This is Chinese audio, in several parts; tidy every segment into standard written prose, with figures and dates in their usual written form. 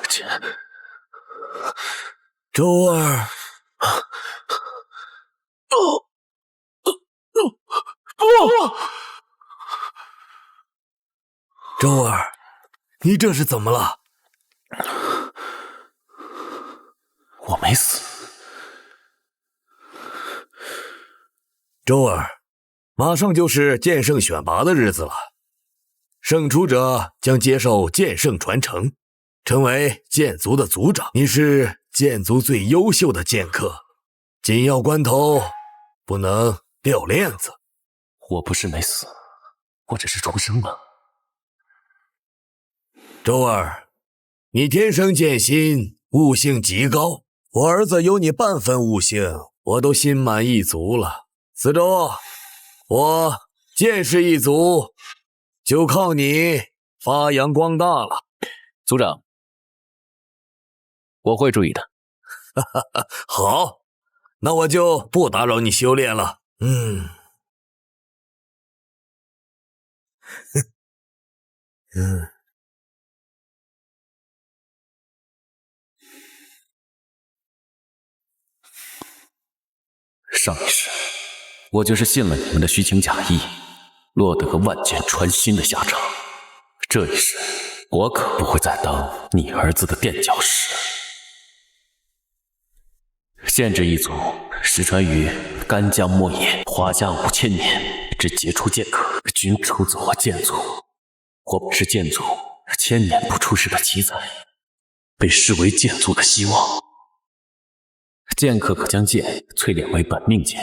剑，周儿，不！周儿，你这是怎么了？我没死。周儿，马上就是剑圣选拔的日子了，胜出者将接受剑圣传承，成为剑族的族长。你是剑族最优秀的剑客，紧要关头不能掉链子。我不是没死，我只是重生了。周儿，你天生剑心，悟性极高，我儿子有你半分悟性，我都心满意足了。四周，我剑氏一族就靠你发扬光大了。族长，我会注意的。好，那我就不打扰你修炼了。上一世，我就是信了你们的虚情假意，落得个万剑穿心的下场。这一世，我可不会再当你儿子的垫脚石。剑之一族实传于干将莫邪，华夏5000年之杰出剑客，均出自我剑族。我本是剑族千年不出世的奇才，被视为剑族的希望。剑客可将剑淬炼为本命剑。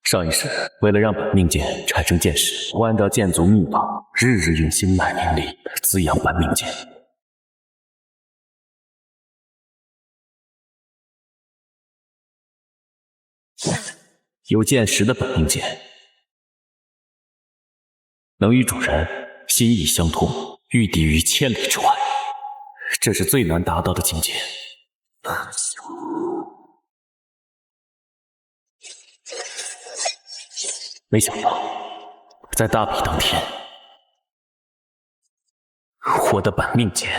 上一世，为了让本命剑产生剑识，我按照剑族秘法，日日用心脉灵力滋养本命剑。有剑识的本命剑，能与主人心意相通，御敌于千里之外，这是最难达到的境界。没想到，在大比当天，我的本命剑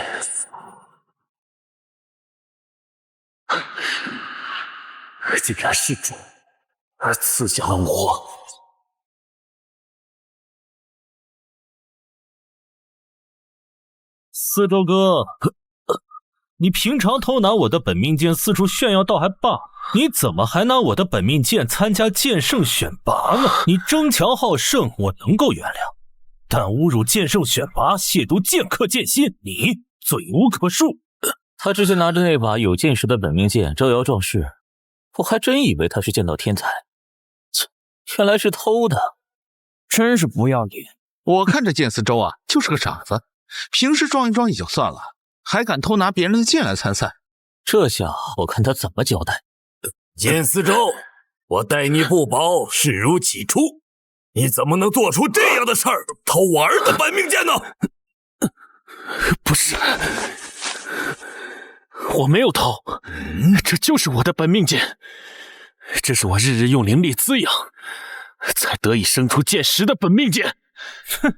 竟然是主刺向了我。四周哥，你平常偷拿我的本命剑四处炫耀倒还罢，你怎么还拿我的本命剑参加剑圣选拔呢？你争强好胜，我能够原谅，但侮辱剑圣选拔，亵渎剑客剑心，你罪无可恕。他之前拿着那把有剑识的本命剑招摇撞市，我还真以为他是剑道天才，切，原来是偷的，真是不要脸。我看这剑四周啊，就是个傻子，平时装一装也就算了，还敢偷拿别人的剑来参赛，这下我看他怎么交代。剑四周，我待你不薄，视如己出，你怎么能做出这样的事儿，偷我儿的本命剑呢？不是，我没有偷，这就是我的本命剑，这是我日日用灵力滋养，才得以生出剑识的本命剑。哼！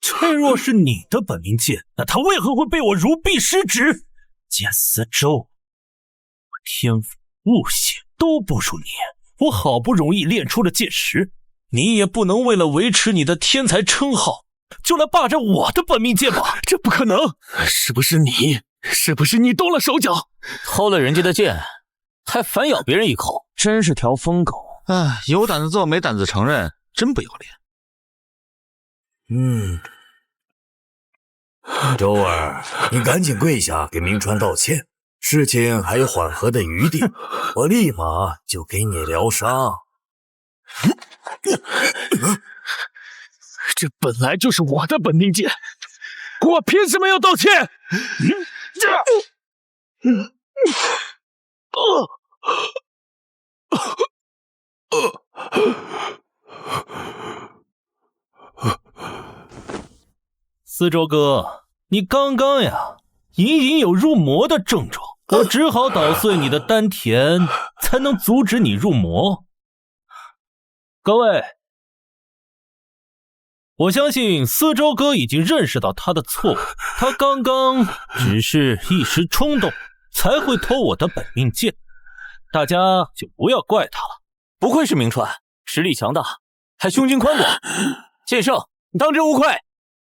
这若是你的本命剑，那他为何会被我如臂失指？剑四周，我天赋悟性都不如你，我好不容易练出了剑识，你也不能为了维持你的天才称号，就来霸占我的本命剑吧？这不可能！是不是你动了手脚？偷了人家的剑，还反咬别人一口，真是条疯狗！哎，有胆子做没胆子承认，真不要脸。周儿，你赶紧跪下给明川道歉，事情还有缓和的余地，我立马就给你疗伤。这本来就是我的本命剑，我凭什么要道歉？四周哥，你刚刚呀，隐隐有入魔的症状，我只好捣碎你的丹田，才能阻止你入魔。各位，我相信四周哥已经认识到他的错误，他刚刚只是一时冲动，才会偷我的本命剑，大家就不要怪他了。不愧是名传，实力强大，还胸襟宽广。剑圣，当之无愧。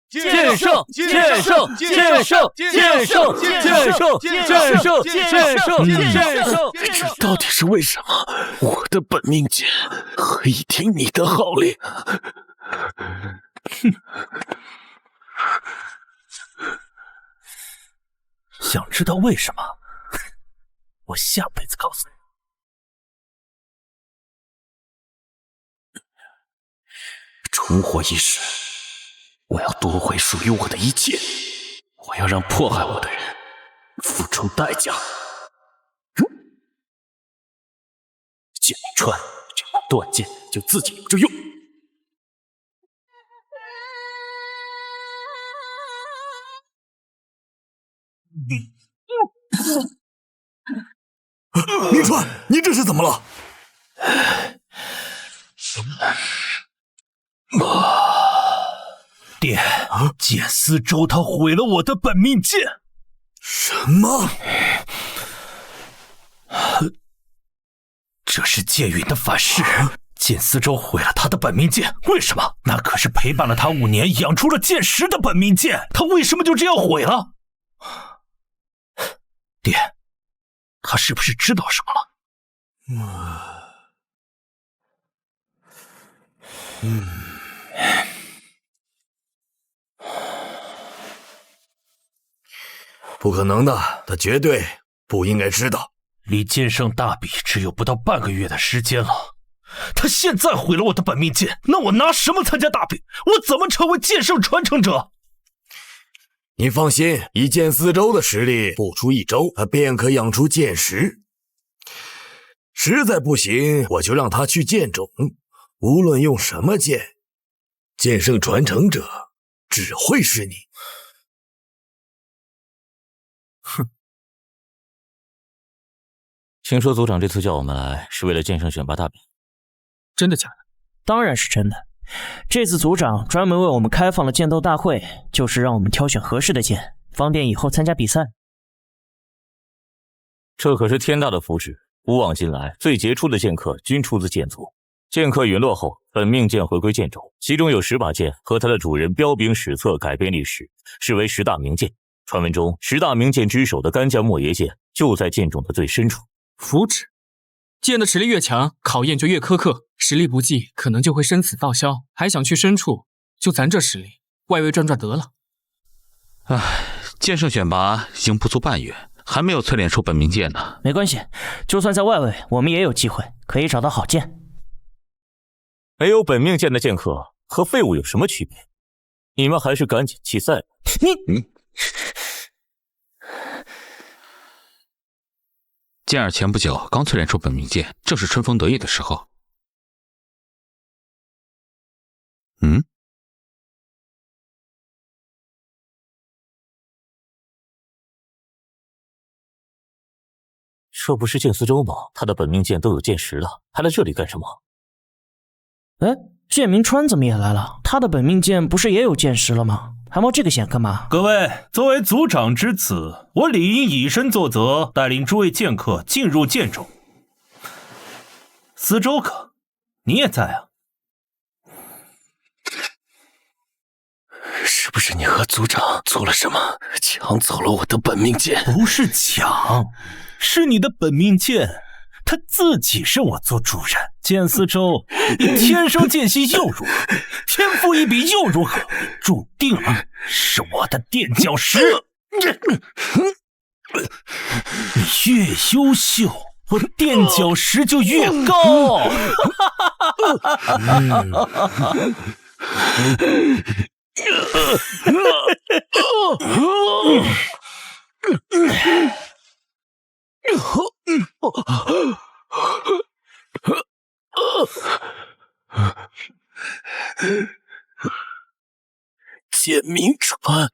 剑圣，剑圣，剑圣，剑圣，剑圣，剑圣，剑圣，剑圣。这到底是为什么？我的本命剑可以听你的号令。想知道为什么？我下辈子告诉你。重活一世，我要夺回属于我的一切，我要让迫害我的人付出代价。剑灵川这把断剑就自己留着用。明川，你这是怎么了？爹，剑思周他毁了我的本命剑。什么？这是剑云的反噬，剑思周毁了他的本命剑，为什么？那可是陪伴了他5年，养出了剑石的本命剑，他为什么就这样毁了？爹，他是不是知道什么了？不可能的，他绝对不应该知道。离剑圣大比只有不到半个月的时间了，他现在毁了我的本命剑，那我拿什么参加大比？我怎么成为剑圣传承者？你放心，以剑思周的实力，不出1周，他便可养出剑石。实在不行，我就让他去剑种，无论用什么剑，剑圣传承者只会是你。哼！听说组长这次叫我们来，是为了剑圣选拔大比，真的假的？当然是真的。这次组长专门为我们开放了剑斗大会，就是让我们挑选合适的剑，方便以后参加比赛。这可是天大的福祉！古往今来，最杰出的剑客均出自剑族。剑客陨落后，本命剑回归剑种，其中有10把剑和它的主人彪炳史册改编历史，视为10大名剑。传闻中，10大名剑之首的干将莫邪剑就在剑种的最深处。福祉，剑的实力越强，考验就越苛刻，实力不济，可能就会生死报销。还想去深处，就咱这实力，外围转转得了。剑圣选拔已经不足半月，还没有淬炼出本命剑呢。没关系，就算在外围，我们也有机会可以找到好剑。没有本命剑的剑客和废物有什么区别？你们还是赶紧弃赛吧。剑儿前不久刚淬炼出本命剑，正是春风得意的时候。这不是剑思周吗？他的本命剑都有剑石了，还来这里干什么？哎，剑明川怎么也来了？他的本命剑不是也有剑石了吗？还冒这个险干嘛？各位，作为组长之子，我理应以身作则，带领诸位剑客进入剑种。思周哥，你也在啊？是不是你和组长做了什么，抢走了我的本命剑？不是抢，是你的本命剑，他自己是我做主人。剑思周，你天生剑心又如何？天赋异禀又如何？注定了是我的垫脚石。你越优秀，我垫脚石就越高。剑明川，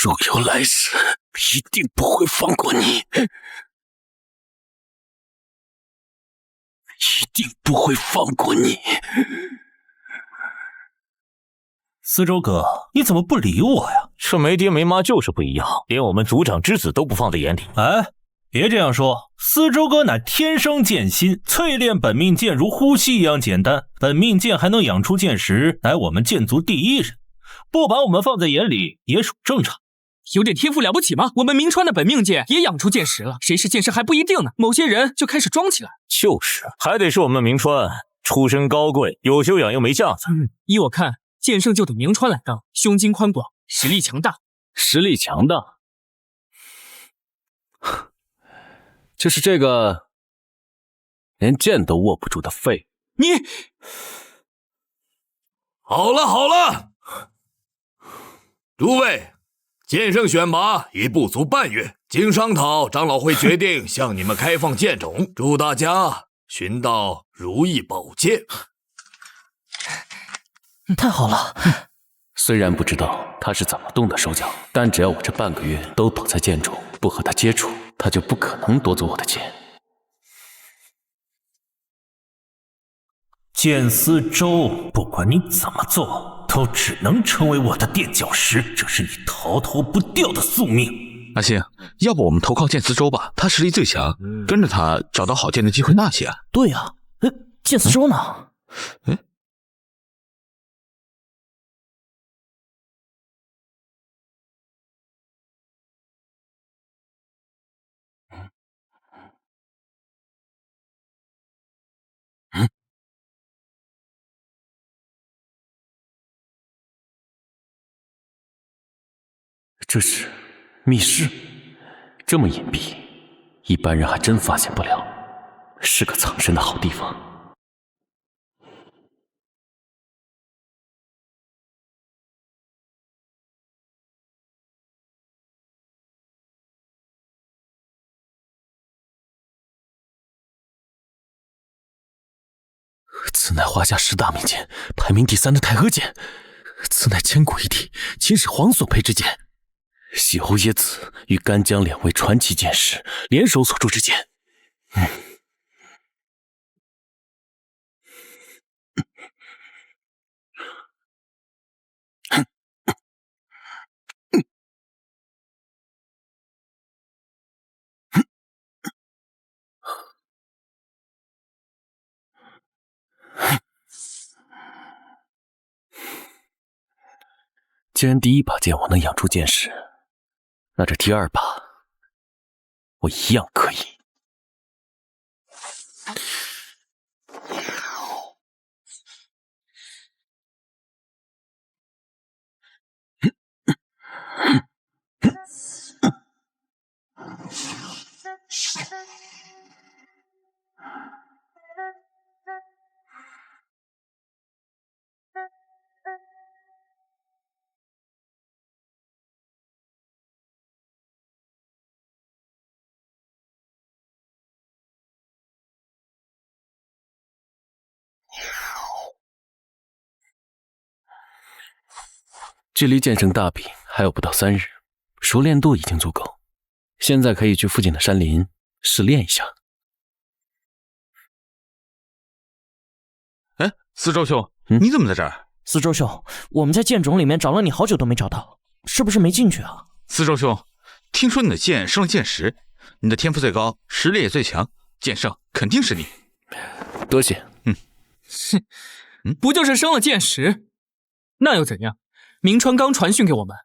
若有来世，一定不会放过你，一定不会放过你。四周哥，你怎么不理我呀？这没爹没妈就是不一样，连我们族长之子都不放在眼里。哎，别这样说，四周哥乃天生剑心，淬炼本命剑如呼吸一样简单，本命剑还能养出剑石，乃我们剑族第一人，不把我们放在眼里也属正常。有点天赋了不起吗？我们明川的本命剑也养出剑石了，谁是剑圣还不一定呢。某些人就开始装起来。就是，还得是我们明川出身高贵，有修养又没架子。依我看，剑圣就得明川来当，胸襟宽广，实力强大。实力强大，就是这个连剑都握不住的废。你好了好了，诸位，剑圣选拔已不足半月，经商讨，长老会决定向你们开放剑种，祝大家寻到如意宝剑。太好了！虽然不知道他是怎么动的手脚，但只要我这半个月都躲在剑中，不和他接触，他就不可能夺走我的剑。剑思周，不管你怎么做，都只能成为我的垫脚石，这是你逃脱不掉的宿命。阿星，要不我们投靠剑思周吧，他实力最强，跟着他找到好剑的机会大些啊。对呀，剑思周呢？这是密室，这么隐蔽，一般人还真发现不了，是个藏身的好地方。此乃华夏10大名剑，排名第3的太阿剑，此乃千古一体，秦始皇所配之剑。西侯耶子与干将2位传奇剑士联手所铸之剑。既然第1把剑我能养出剑石，那这第2把我一样可以。距离剑圣大比还有不到3日，熟练度已经足够，现在可以去附近的山林试练一下。哎，四周兄，你怎么在这儿？四周兄，我们在剑种里面找了你好久都没找到，是不是没进去啊？四周兄，听说你的剑生了剑石，你的天赋最高，实力也最强，剑圣肯定是你。多谢。不就是生了剑石，那又怎样？明川刚传讯给我们，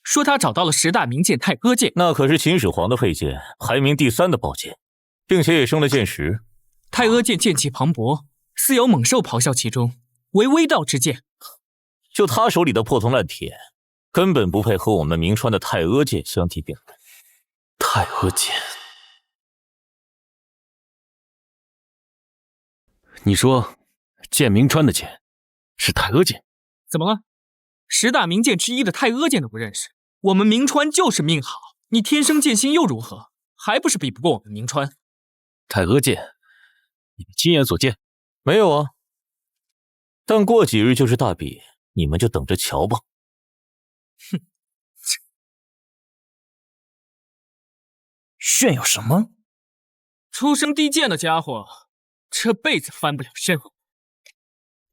说他找到了10大名剑太阿剑，那可是秦始皇的佩剑，排名第3的宝剑，并且也生了剑石。太阿剑剑气磅礴，似有猛兽咆哮其中，为微道之剑。就他手里的破铜烂铁，根本不配和我们明川的太阿剑相提并论。太阿剑，你说剑明川的剑是太阿剑？怎么了？10大名剑之一的太阿剑都不认识，我们明川就是命好，你天生剑心又如何？还不是比不过我们明川。太阿剑，你亲眼所见？没有啊。但过几日就是大比，你们就等着瞧吧。哼，炫耀什么？出身低贱的家伙，这辈子翻不了身。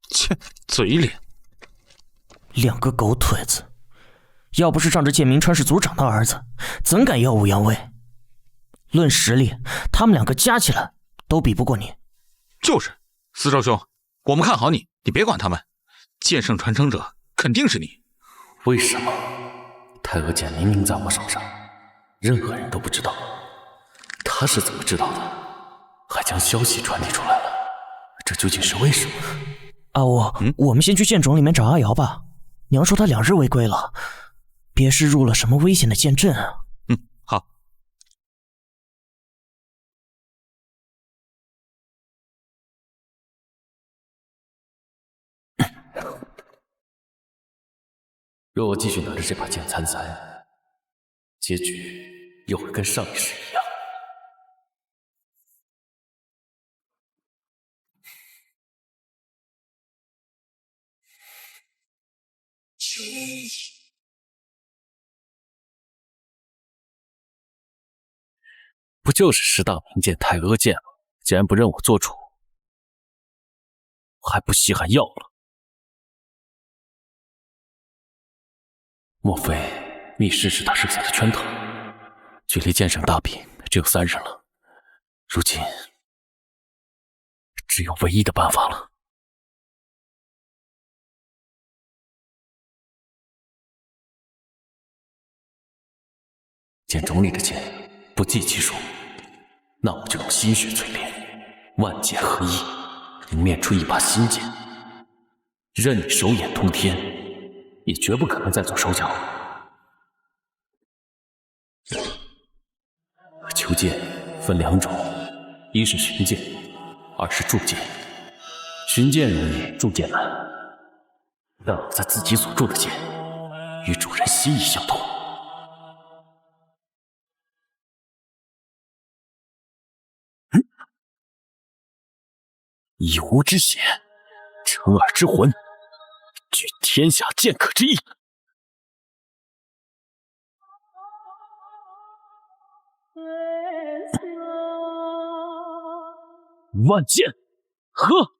切，嘴脸！两个狗腿子，要不是仗着剑明川是族长的儿子，怎敢耀武扬威？论实力，他们两个加起来都比不过你。就是，司昭兄，我们看好你，你别管他们。剑圣传承者肯定是你。为什么？太阿剑明明在我手上，任何人都不知道，他是怎么知道的？还将消息传递出来了，这究竟是为什么？阿乌，我们先去剑冢里面找阿瑶吧。娘说她2日未归了，别是入了什么危险的剑阵啊。好。若我继续拿着这把剑参赛，结局又会跟上一世一样。不就是10大名剑太阿剑吗？既然不认我做主，我还不稀罕要了？莫非密室是他设下的圈套？距离剑圣大比只有3日了，如今只有唯一的办法了。剑冢里的剑不计其数，那我就用心血淬炼，万剑合一，凝练出一把新剑。任你手眼通天，也绝不可能再做手脚。求剑分2种，一是寻剑，2是铸剑。寻剑容易，铸剑难。但我在自己所铸的剑，与主人心意相通。以吾之血，成尔之魂，举天下剑客之意。万剑喝！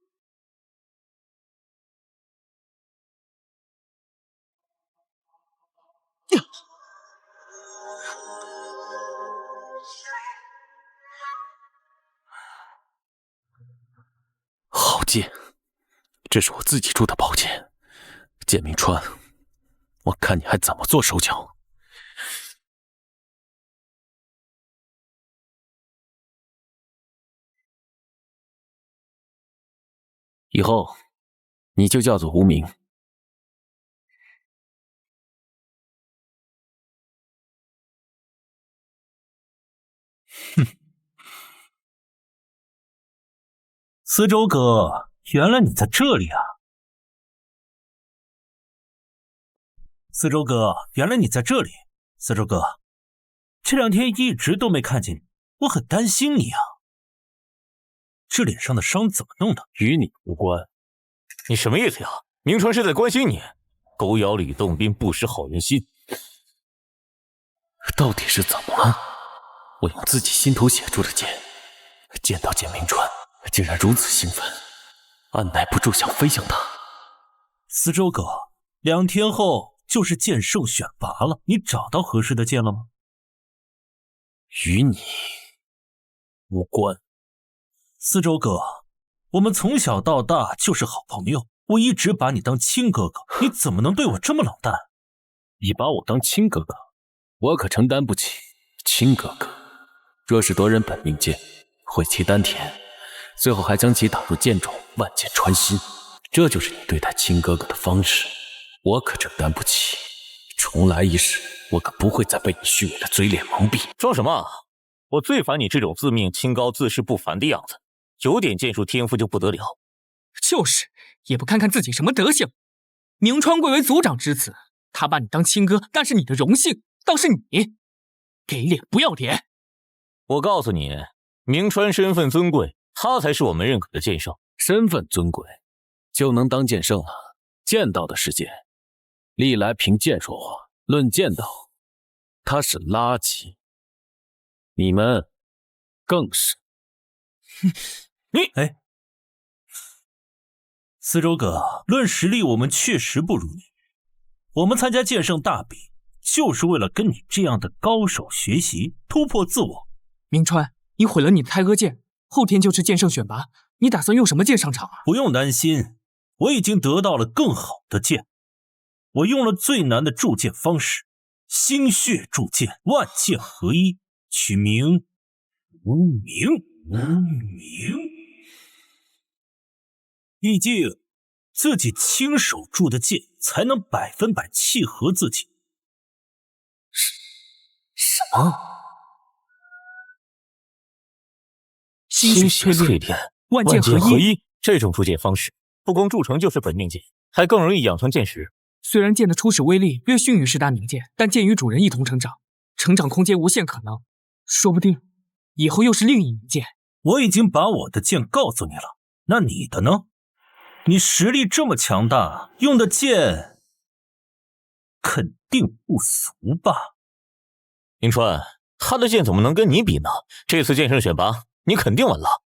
好剑，这是我自己铸的宝剑。剑明川，我看你还怎么做手脚。以后你就叫做无名。哼，司周哥，原来你在这里啊！司周哥，原来你在这里。司周哥，这2天一直都没看见你，我很担心你啊。这脸上的伤怎么弄的？与你无关。你什么意思呀？明川是在关心你，狗咬吕洞宾，不识好人心。到底是怎么了？我用自己心头血铸的剑，见到剑明川，竟然如此兴奋，按耐不住想飞向他。司周哥，2天后就是剑圣选拔了，你找到合适的剑了吗？与你无关。司周哥，我们从小到大就是好朋友，我一直把你当亲哥哥，你怎么能对我这么冷淡？你把我当亲哥哥，我可承担不起。亲哥哥，若是夺人本命剑，毁其丹田，最后还将其打入剑冢，万剑穿心，这就是你对待亲哥哥的方式，我可承担不起。重来一世，我可不会再被你虚伪的嘴脸蒙蔽。装什么？我最烦你这种自命清高、自视不凡的样子，有点剑术天赋就不得了。就是，也不看看自己什么德行。明川贵为族长之子，他把你当亲哥，那是你的荣幸，倒是你给脸不要脸！我告诉你，明川身份尊贵，他才是我们认可的剑圣。身份尊贵，就能当剑圣了？剑道的世界，历来凭剑说话，论剑道，他是垃圾。你们更是。哎，四周哥，论实力我们确实不如你。我们参加剑圣大比，就是为了跟你这样的高手学习，突破自我。明川，你毁了你的太阿剑，后天就是剑圣选拔，你打算用什么剑上场啊？不用担心，我已经得到了更好的剑。我用了最难的铸剑方式，心血铸剑，万剑合一，取名无名。毕竟自己亲手铸的剑才能100%契合自己。什么？心血淬炼，万剑合一。这种铸剑方式，不光铸成就是本命剑，还更容易养成剑识。虽然剑的初始威力略逊于10大名剑，但剑与主人一同成长，成长空间无限可能，说不定以后又是另一名剑。我已经把我的剑告诉你了，那你的呢？你实力这么强大，用的剑肯定不俗吧？明川，他的剑怎么能跟你比呢？这次剑圣选拔，你肯定稳了。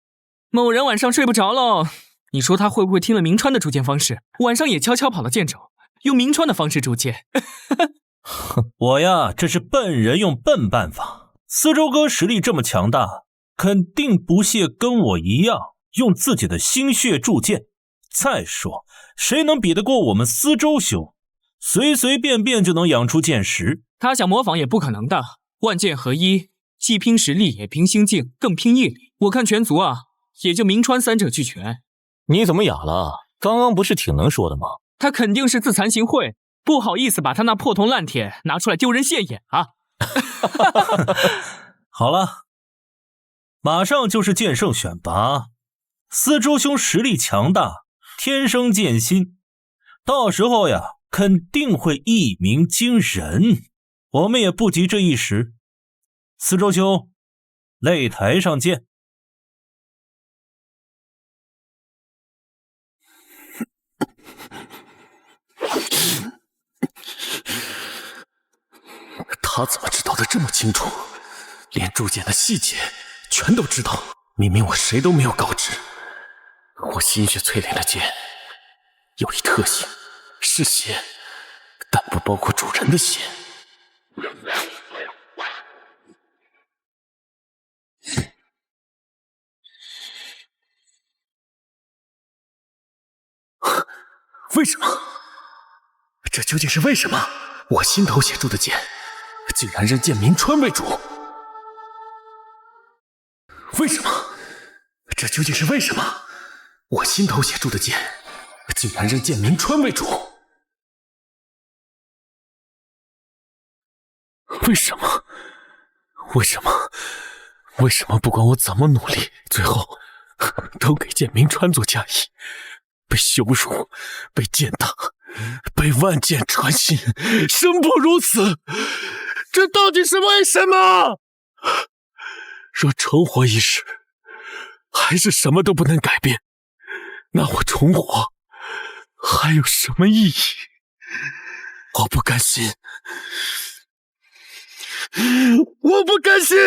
某人晚上睡不着喽，你说他会不会听了明川的铸剑方式，晚上也悄悄跑到剑州，用明川的方式铸剑？我呀，这是笨人用笨办法。四周哥实力这么强大，肯定不屑跟我一样用自己的心血铸剑。再说，谁能比得过我们司周兄？随随便便就能养出剑识，他想模仿也不可能的。万剑合一，既拼实力，也拼心境，更拼毅力。我看全族啊，也就明川三者俱全。你怎么哑了？刚刚不是挺能说的吗？他肯定是自惭形秽，不好意思把他那破铜烂铁拿出来丢人现眼啊！好了，马上就是剑圣选拔，司周兄实力强大，天生剑心，到时候呀，肯定会一鸣惊人。我们也不急这一时，司周兄，擂台上见。他怎么知道的这么清楚？连铸剑的细节全都知道。明明我谁都没有告知。我心血淬炼的剑有一特性，是血，但不包括主人的血。为什么？这究竟是为什么？我心头写铸的剑竟然认剑明川为主，为什么？这究竟是为什么？我心头写铸的剑竟然认剑明川为主，为什么？为什么？为什么不管我怎么努力，最后都给剑明川做嫁衣，被羞辱，被践踏，被万剑穿心，生不如死，这到底是为什么？若重活一世，还是什么都不能改变，那我重活还有什么意义？我不甘心，我不甘心！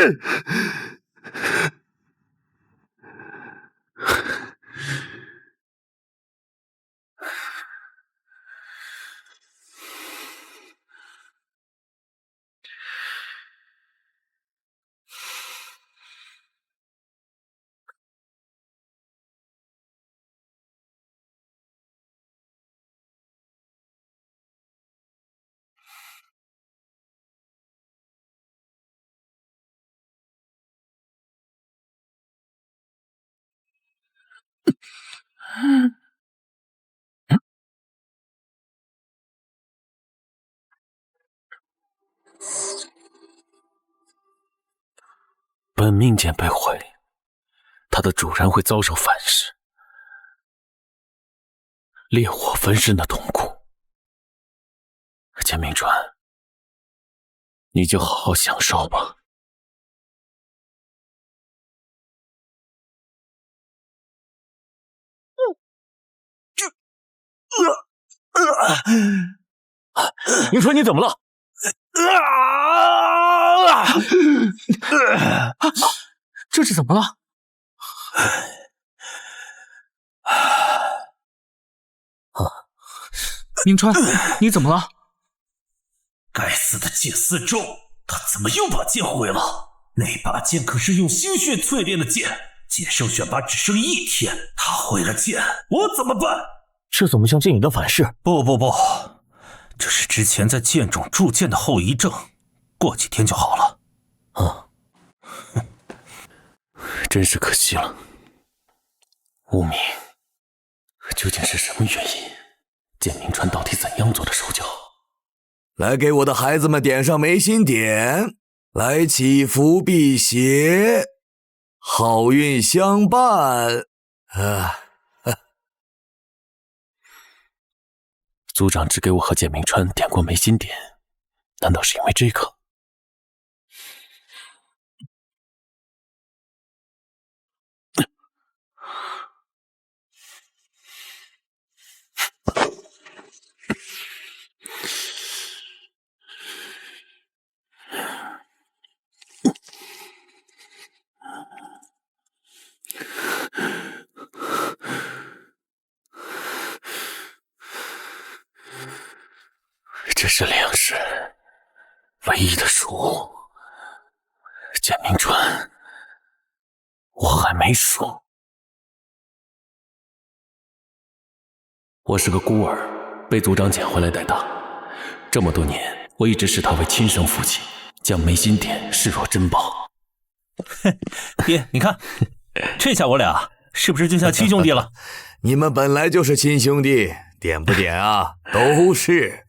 本命剑被毁，它的主人会遭受反噬，烈火焚身的痛苦。剑明川，你就好好享受吧。明川，你怎么了？这是怎么了？明川，你怎么了？该死的剑四周，他怎么又把剑毁了？那把剑可是用心血淬炼的剑，剑圣选拔只剩1天，他毁了剑，我怎么办？这怎么像剑影的反噬？不，这是之前在剑冢铸剑的后遗症，过几天就好了。真是可惜了。无名，究竟是什么原因？剑明川到底怎样做的手脚？来给我的孩子们点上眉心点，来祈福辟邪，好运相伴。族长只给我和剑明川点过眉心点，难道是因为这个？这是梁氏唯一的属物，剑明川，我还没说。我是个孤儿，被族长捡回来带大。这么多年，我一直视他为亲生父亲，将眉心点视若珍宝。爹，你看，这下我俩是不是就像亲兄弟了？你们本来就是亲兄弟，点不点啊？都是。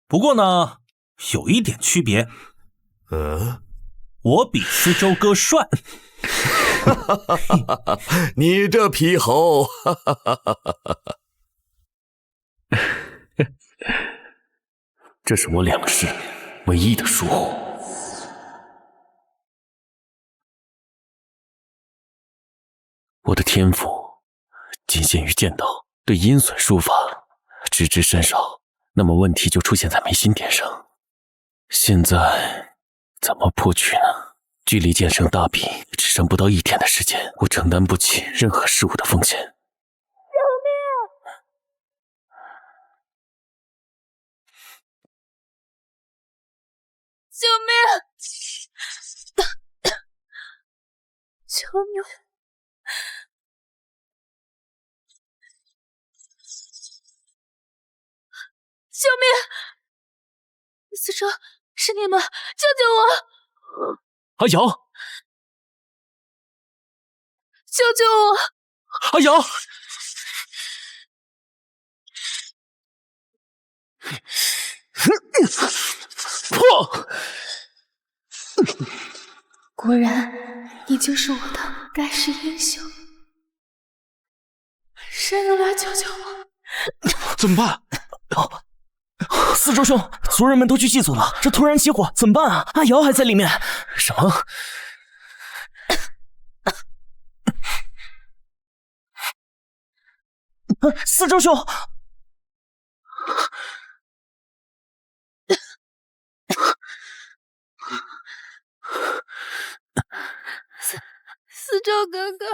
不过呢，有一点区别。我比四周哥帅。你这皮猴！这是我梁氏唯一的疏忽。我的天赋仅限于剑道，对阴损术法知之甚少。那么问题就出现在眉心点上。现在怎么破局呢？距离剑圣大比只剩不到1天的时间，我承担不起任何失误的风险。救命！求你！救命！四周，是你们，救救我！阿瑶，救救我！阿瑶！破！果然，你就是我的盖世英雄。谁能来救救我？怎么办？四周兄，族人们都去祭祖了，这突然起火怎么办啊？阿瑶还在里面。什么？四周兄，四周哥哥，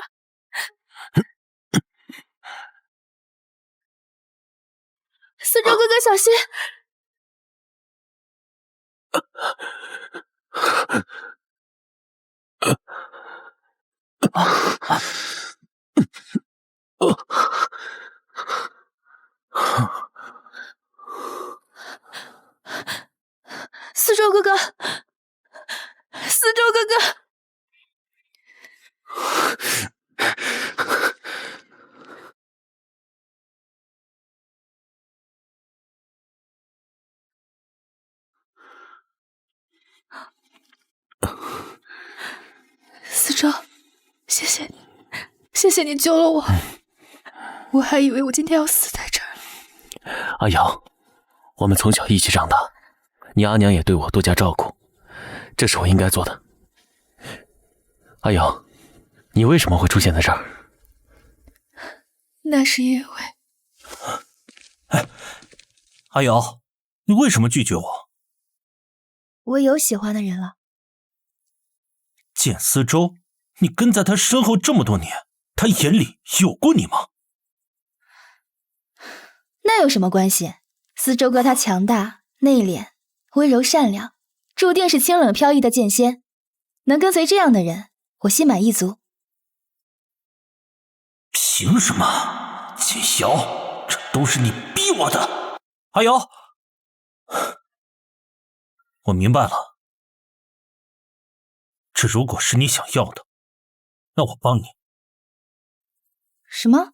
四周哥哥小心！四周哥哥，四周哥哥，四周，谢谢你，谢谢你救了我，我还以为我今天要死在这儿了。阿瑶，我们从小一起长大，你阿娘也对我多加照顾，这是我应该做的。阿瑶，你为什么会出现在这儿？那是因为阿瑶，你为什么拒绝我？我有喜欢的人了。剑思周，你跟在他身后这么多年，他眼里有过你吗？那有什么关系？思周哥他强大、内敛、温柔、善良，注定是清冷飘逸的剑仙。能跟随这样的人，我心满意足。凭什么？剑瑶，这都是你逼我的。阿瑶，我明白了。这如果是你想要的，那我帮你。什么？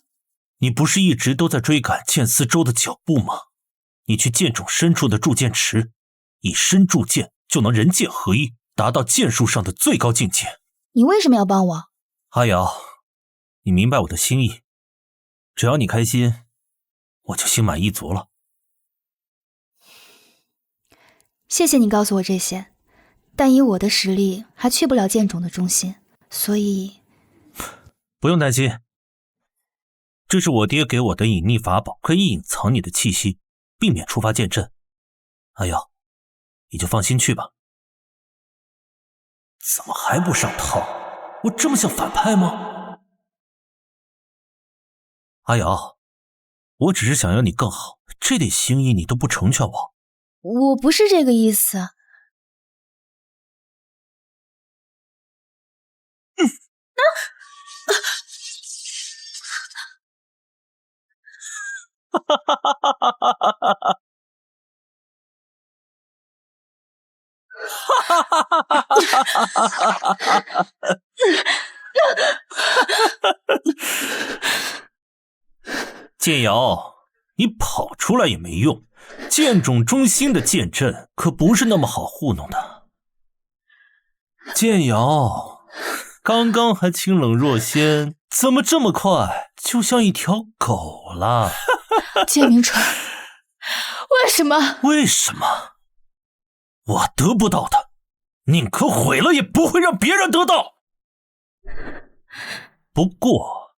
你不是一直都在追赶剑思周的脚步吗？你去剑冢深处的铸剑池，以身铸剑就能人剑合一，达到剑术上的最高境界。你为什么要帮我？阿瑶，你明白我的心意，只要你开心，我就心满意足了。谢谢你告诉我这些，但以我的实力还去不了剑冢的中心，所以不用担心，这是我爹给我的隐匿法宝，可以隐藏你的气息，避免触发剑阵。阿瑶，你就放心去吧。怎么还不上套？我这么像反派吗？阿瑶，我只是想要你更好，这点心意你都不成全我。我不是这个意思。剑瑶，你跑出来也没用，剑冢中心的剑阵可不是那么好糊弄的。剑瑶，刚刚还清冷若仙，怎么这么快就像一条狗了？剑明川，为什么？为什么？我得不到的，宁可毁了也不会让别人得到。不过，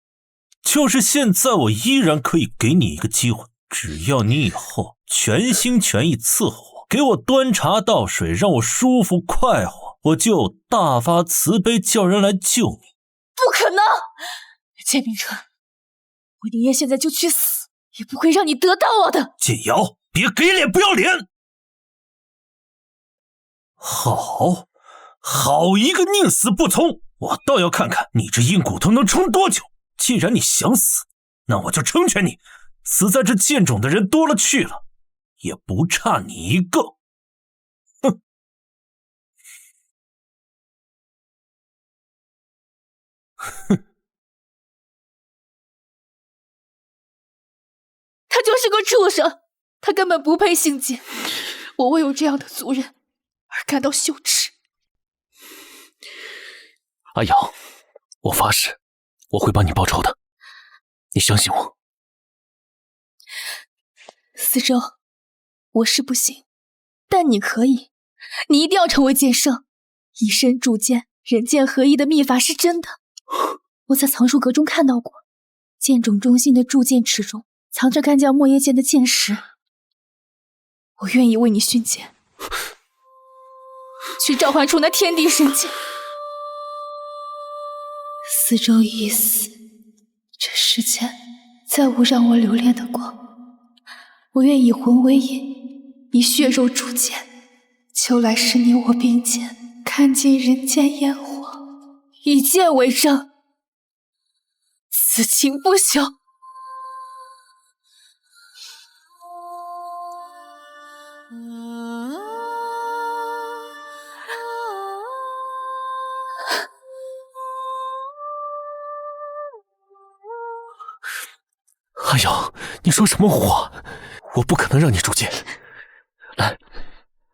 就是现在我依然可以给你一个机会，只要你以后全心全意伺候我，给我端茶倒水，让我舒服快活，我就大发慈悲叫人来救你。不可能！剑明川，我宁愿现在就去死，也不会让你得到我的。剑瑶，别给脸不要脸！好一个宁死不从，我倒要看看你这硬骨头能撑多久。既然你想死，那我就成全你。死在这剑冢的人多了去了，也不差你一个。哼！哼！他就是个畜生，他根本不配姓剑。我为有这样的族人而感到羞耻。阿瑶，我发誓，我会帮你报仇的，你相信我。思周，我是不行，但你可以，你一定要成为剑圣。以身铸剑，人剑合一的秘法是真的，我在藏书阁中看到过，剑冢中心的铸剑池中藏着干将莫邪剑的剑石，我愿意为你训剑，去召唤出那天地神剑。思周已死，这世间再无让我留恋的光，我愿以魂为引，以血肉铸剑，求来世你我并肩，看尽人间烟火，以剑为证，此情不朽。阿瑶，你说什么话？我不可能让你铸剑。来，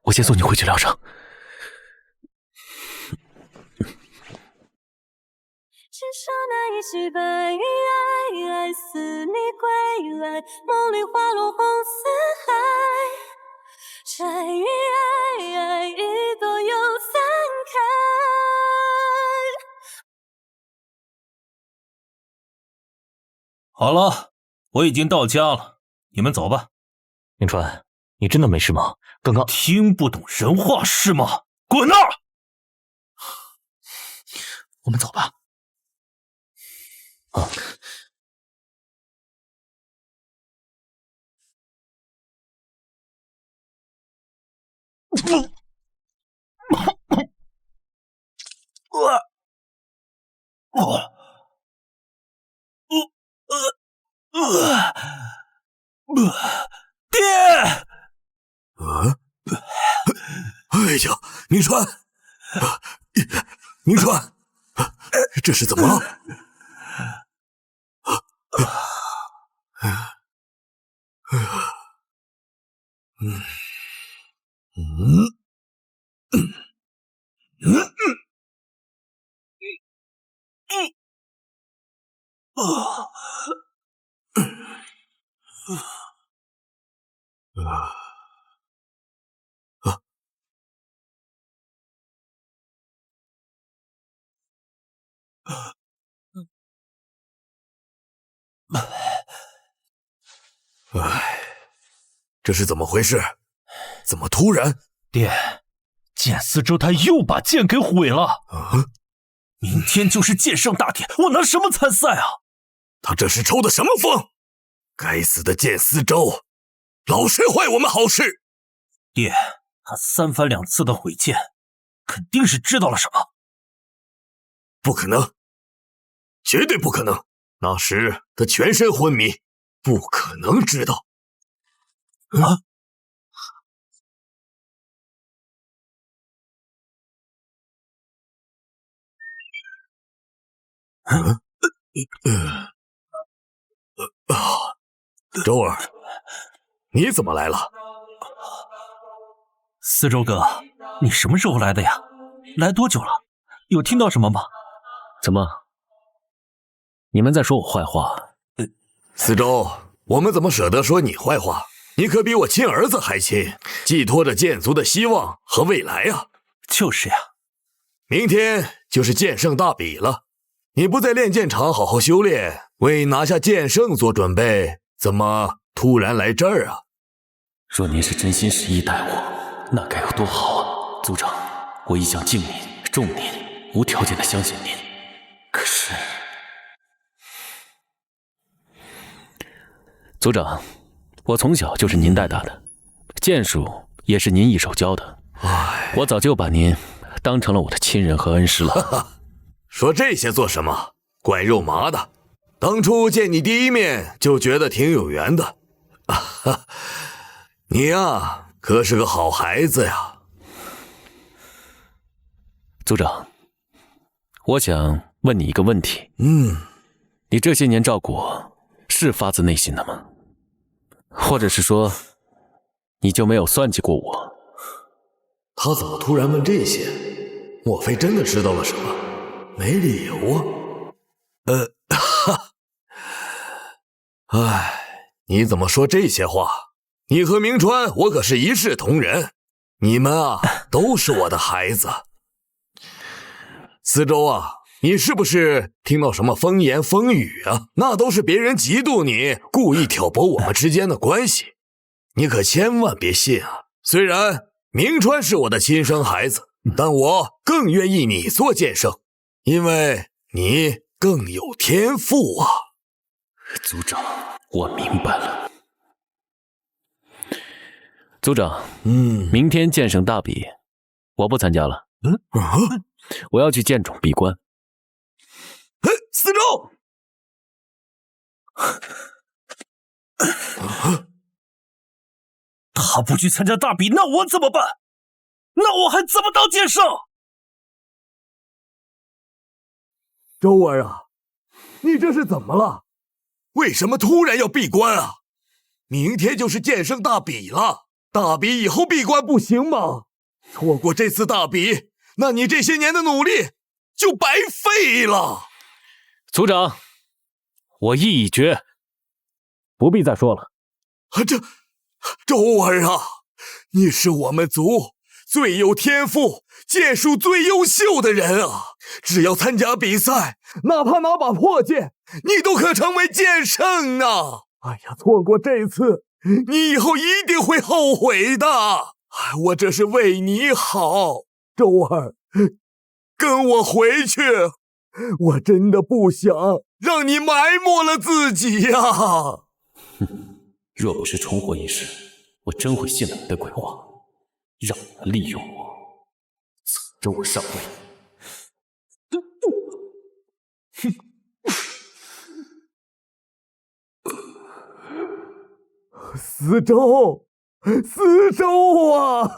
我先送你回去疗伤。是刹那一袭白衣爱，爱似你归来，梦里花落红似海，柴于爱，一朵又散开。好了，我已经到家了，你们走吧。明川，你真的没事吗？刚刚听不懂人话是吗？滚那儿！我们走吧。啊。爹！哎呀，明川，明川，这是怎么了？哎，这是怎么回事？怎么突然？爹，剑四周他又把剑给毁了。明天就是剑圣大典，我拿什么参赛啊？他这是抽的什么风？该死的剑四周，老是坏我们好事。爹，他三番两次的毁剑，肯定是知道了什么。不可能，绝对不可能！那时他全身昏迷，不可能知道。周儿，你怎么来了？四周哥，你什么时候来的呀？来多久了？有听到什么吗？怎么？你们在说我坏话？四周，我们怎么舍得说你坏话？你可比我亲儿子还亲，寄托着剑族的希望和未来啊！就是呀，明天就是剑圣大比了，你不在练剑场好好修炼，为拿下剑圣做准备，怎么突然来这儿啊？若您是真心实意待我，那该有多好啊！族长，我一向敬您、重您，无条件的相信您。可是，族长，我从小就是您带大的，剑术也是您一手教的，我早就把您当成了我的亲人和恩师了。说这些做什么？怪肉麻的。当初见你第一面就觉得挺有缘的。你呀，可是个好孩子呀。族长，我想问你一个问题。你这些年照顾我，是发自内心的吗？或者是说，你就没有算计过我？他怎么突然问这些？莫非真的知道了什么？没理由啊。哎，你怎么说这些话？你和明川，我可是一视同仁，你们啊，都是我的孩子。四周啊，你是不是听到什么风言风语啊？那都是别人嫉妒你，故意挑拨我们之间的关系。你可千万别信啊！虽然明川是我的亲生孩子，但我更愿意你做剑圣，因为你更有天赋啊。族长，我明白了。族长，明天剑圣大比，我不参加了。我要去剑冢闭关。四周，他不去参加大比，那我怎么办？那我还怎么当剑圣？周儿啊，你这是怎么了？为什么突然要闭关啊？明天就是剑圣大比了，大比以后闭关不行吗？错过这次大比，那你这些年的努力就白费了。族长，我意已决，不必再说了。周儿啊，你是我们族最有天赋、剑术最优秀的人啊！只要参加比赛，哪怕拿把破剑，你都可成为剑圣啊！哎呀，错过这次，你以后一定会后悔的。我这是为你好，周儿，跟我回去。我真的不想让你埋没了自己呀。若不是重活一世，我真会信了你的鬼话，让你们利用我，踩着我上位。司周，司周啊！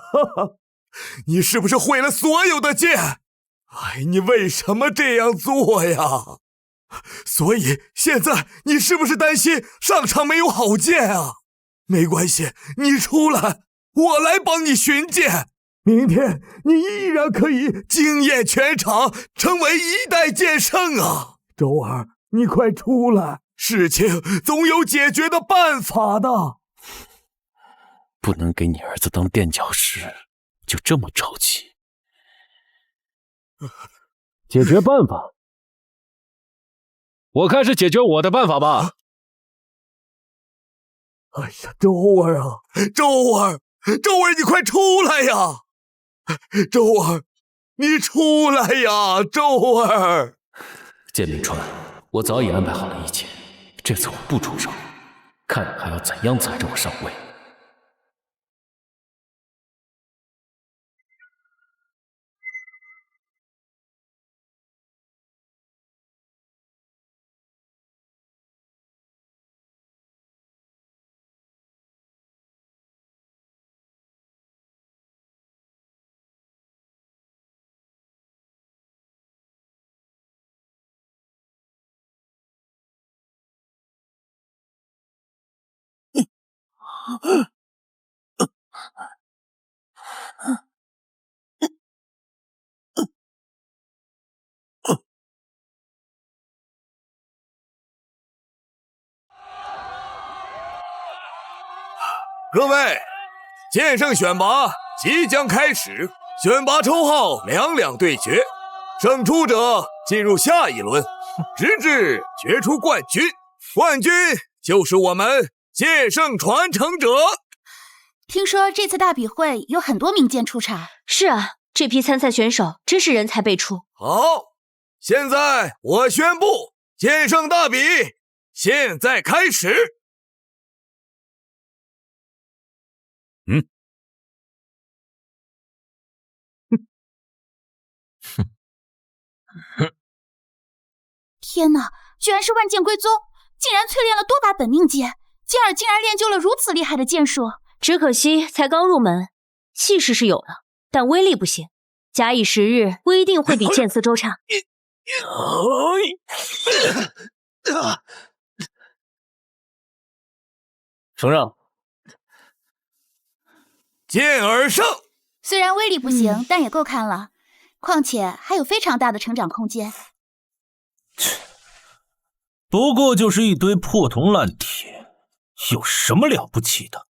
你是不是毁了所有的剑？哎，你为什么这样做呀？所以现在你是不是担心上场没有好剑啊？没关系，你出来，我来帮你寻剑。明天你依然可以惊艳全场，成为一代剑圣啊！周儿，你快出来，事情总有解决的办法的。不能给你儿子当垫脚石，就这么着急？解决办法？我看是解决我的办法吧。哎呀，周儿啊，周儿，周儿，你快出来呀！周儿，你出来呀，周儿！剑明川，我早已安排好了一切，这次我不出手，看你还要怎样踩着我上位。各位，剑圣选拔即将开始，选拔抽号两对决，胜出者进入下一轮，直至决出冠军。冠军就是我们剑圣传承者。听说这次大比会有很多名剑出场。是啊，这批参赛选手真是人才辈出。好，现在我宣布剑圣大比现在开始。天哪，居然是万剑归宗，竟然淬炼了多把本命剑，进而竟然练就了如此厉害的剑术。只可惜才刚入门，气势是有了，但威力不行。假以时日，不一定会比剑四周差。承让。剑而胜。虽然威力不行，但也够看了。况且还有非常大的成长空间。不过就是一堆破铜烂铁，有什么了不起的？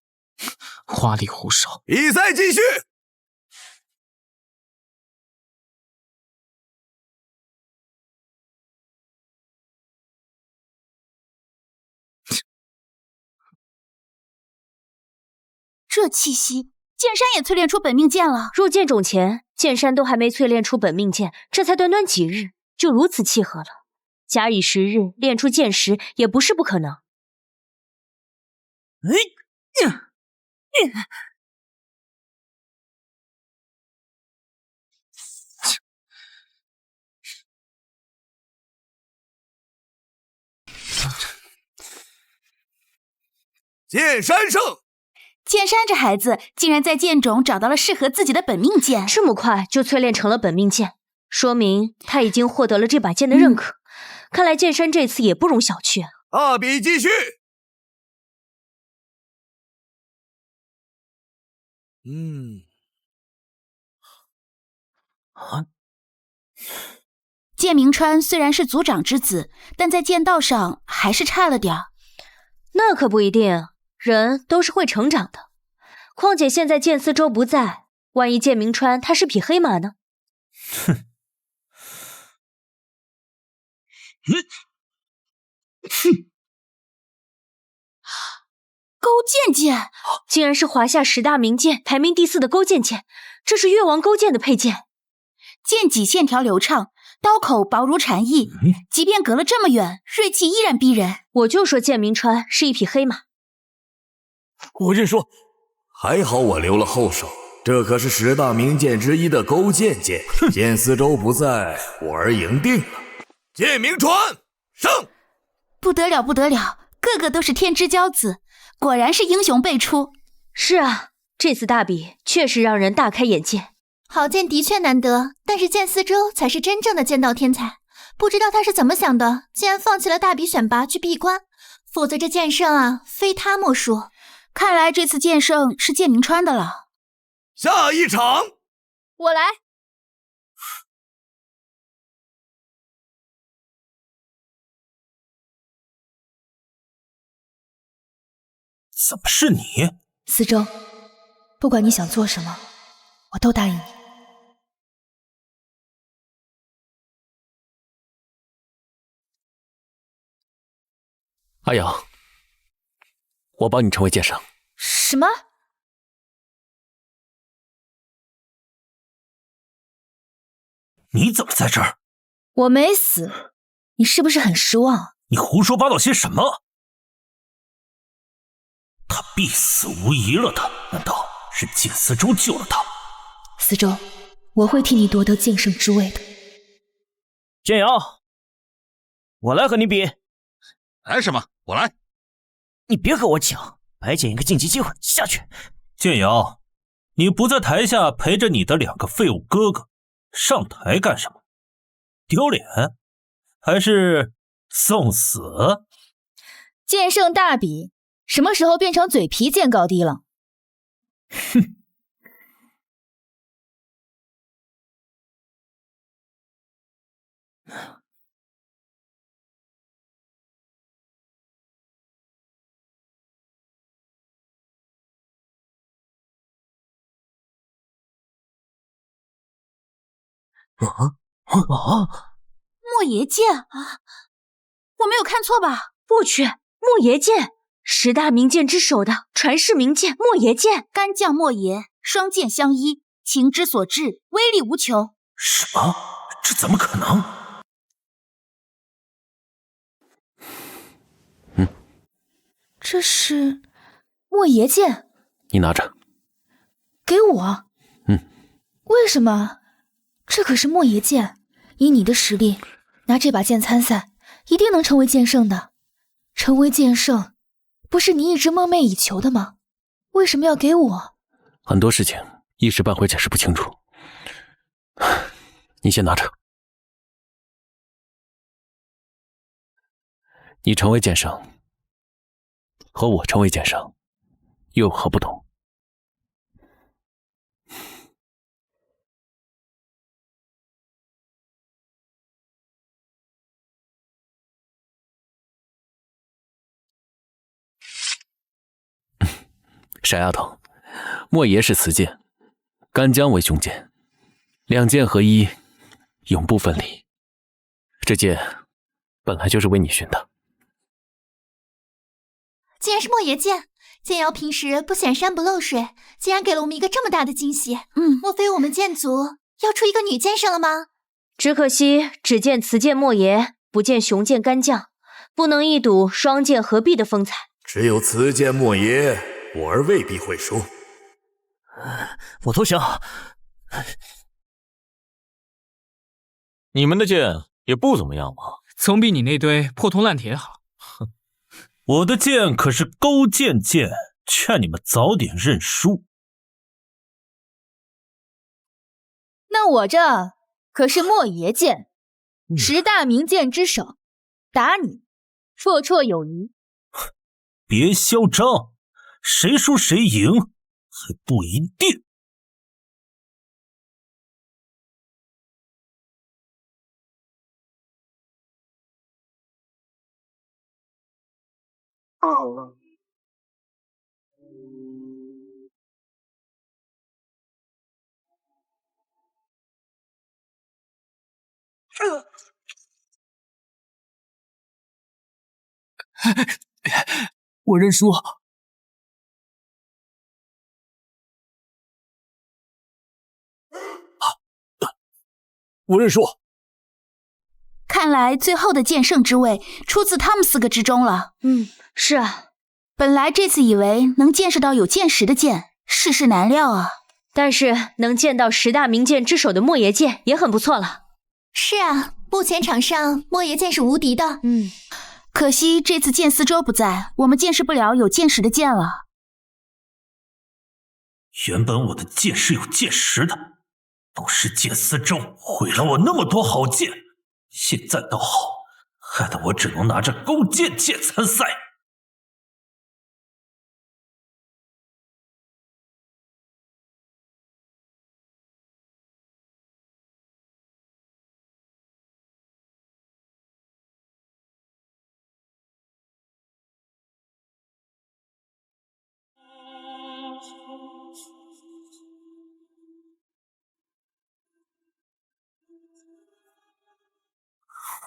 花里胡哨。比赛继续。这气息，剑山也淬炼出本命剑了。入剑种前，剑山都还没淬炼出本命剑，这才短短几日，就如此契合了。假以时日，练出剑石也不是不可能。剑山胜。剑山这孩子竟然在剑种找到了适合自己的本命剑，这么快就淬炼成了本命剑，说明他已经获得了这把剑的认可。看来剑山这次也不容小觑啊！大比继续。剑明川虽然是族长之子，但在剑道上还是差了点儿。那可不一定，人都是会成长的。况且现在剑四周不在，万一剑明川他是匹黑马呢？哼。勾剑剑，竟然是华夏10大名剑排名第4的勾践剑，这是越王勾践的佩剑。剑脊线条流畅，刀口薄如蝉翼，即便隔了这么远，锐气依然逼人。我就说剑鸣川是一匹黑马。我认输。还好我留了后手，这可是10大名剑之一的勾践剑。见四周不在，我儿赢定了。剑鸣川胜！不得了，不得了，个个都是天之骄子，果然是英雄辈出。是啊，这次大比确实让人大开眼界。好剑的确难得，但是剑四周才是真正的剑道天才。不知道他是怎么想的，竟然放弃了大比选拔去闭关，否则这剑圣啊，非他莫属。看来这次剑圣是剑鸣川的了。下一场，我来。怎么是你？四周，不管你想做什么，我都答应你。阿阳，我帮你成为剑圣。什么？你怎么在这儿？我没死，你是不是很失望？你胡说八道些什么？他必死无疑了的，难道是剑四周救了他？四周，我会替你夺得剑圣之位的。剑瑶，我来和你比。来什么？我来。你别和我抢，白捡一个晋级机会，下去。剑瑶，你不在台下陪着你的2个废物哥哥，上台干什么？丢脸？还是送死？剑圣大比，什么时候变成嘴皮见高低了？哼！莫邪剑啊！我没有看错吧？我去，莫邪剑，10大名剑之首的传世名剑莫邪剑，干将莫邪，双剑相依，情之所至，威力无穷。什么？这怎么可能？这是莫邪剑，你拿着。给我。为什么？这可是莫邪剑，以你的实力，拿这把剑参赛，一定能成为剑圣的。成为剑圣，不是你一直梦寐以求的吗？为什么要给我？很多事情一时半会解释不清楚，你先拿着。你成为剑圣，和我成为剑圣，又有何不同？傻丫头，莫邪是雌剑，干将为雄剑，2剑合一，永不分离。这剑本来就是为你寻的。竟然是莫邪剑！剑瑶平时不显山不漏水，竟然给了我们一个这么大的惊喜。莫非我们剑族要出一个女剑圣了吗？只可惜只见雌剑莫邪，不见雄剑干将，不能一睹双剑合璧的风采。只有雌剑莫邪，我儿未必会输。我投降。你们的剑也不怎么样嘛，总比你那堆破铜烂铁好。我的剑可是勾践剑，劝你们早点认输。那我这可是莫邪剑，10大名剑之首，打你绰绰有余。别嚣张，谁输谁赢还不一定。我认输。我认输。看来最后的剑圣之位出自他们4个之中了。是啊，本来这次以为能见识到有剑识的剑，世事难料啊。但是能见到10大名剑之首的莫邪剑也很不错了。是啊，目前场上莫邪剑是无敌的。可惜这次剑四周不在，我们见识不了有剑识的剑了。原本我的剑是有剑识的，都是剑四周毁了我那么多好剑，现在倒好，害得我只能拿着勾践剑参赛。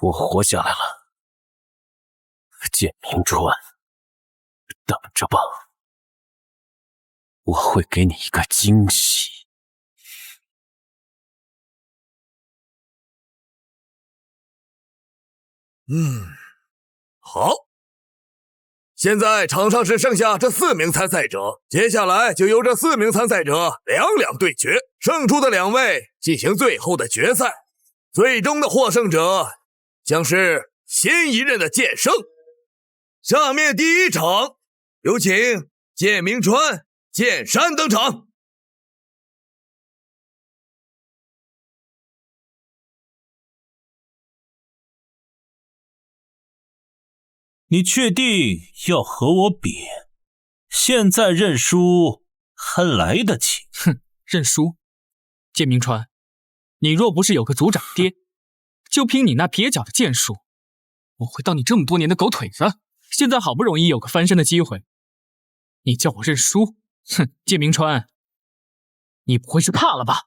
我活下来了，剑鸣川，等着吧，我会给你一个惊喜。好。现在场上只剩下这4名参赛者，接下来就由这4名参赛者两对决，胜出的2位进行最后的决赛，最终的获胜者将是新一任的剑圣。下面第1场，有请剑鸣川、剑山登场。你确定要和我比？现在认输还来得及。认输？剑鸣川，你若不是有个族长爹，就凭你那蹩脚的剑术，我会当你这么多年的狗腿子。现在好不容易有个翻身的机会，你叫我认输？剑鸣川，你不会是怕了吧？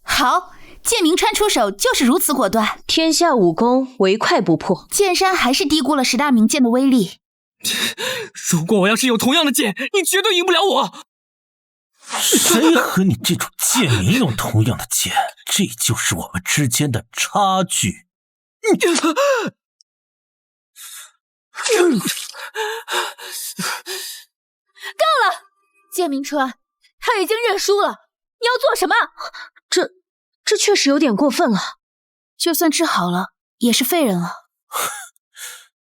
好，剑鸣川出手就是如此果断，天下武功唯快不破。剑山还是低估了10大名剑的威力。如果我要是有同样的剑，你绝对赢不了我。谁和你这种贱民有同样的剑？这就是我们之间的差距。够了，剑鸣川，他已经认输了，你要做什么？这确实有点过分了。就算治好了，也是废人了。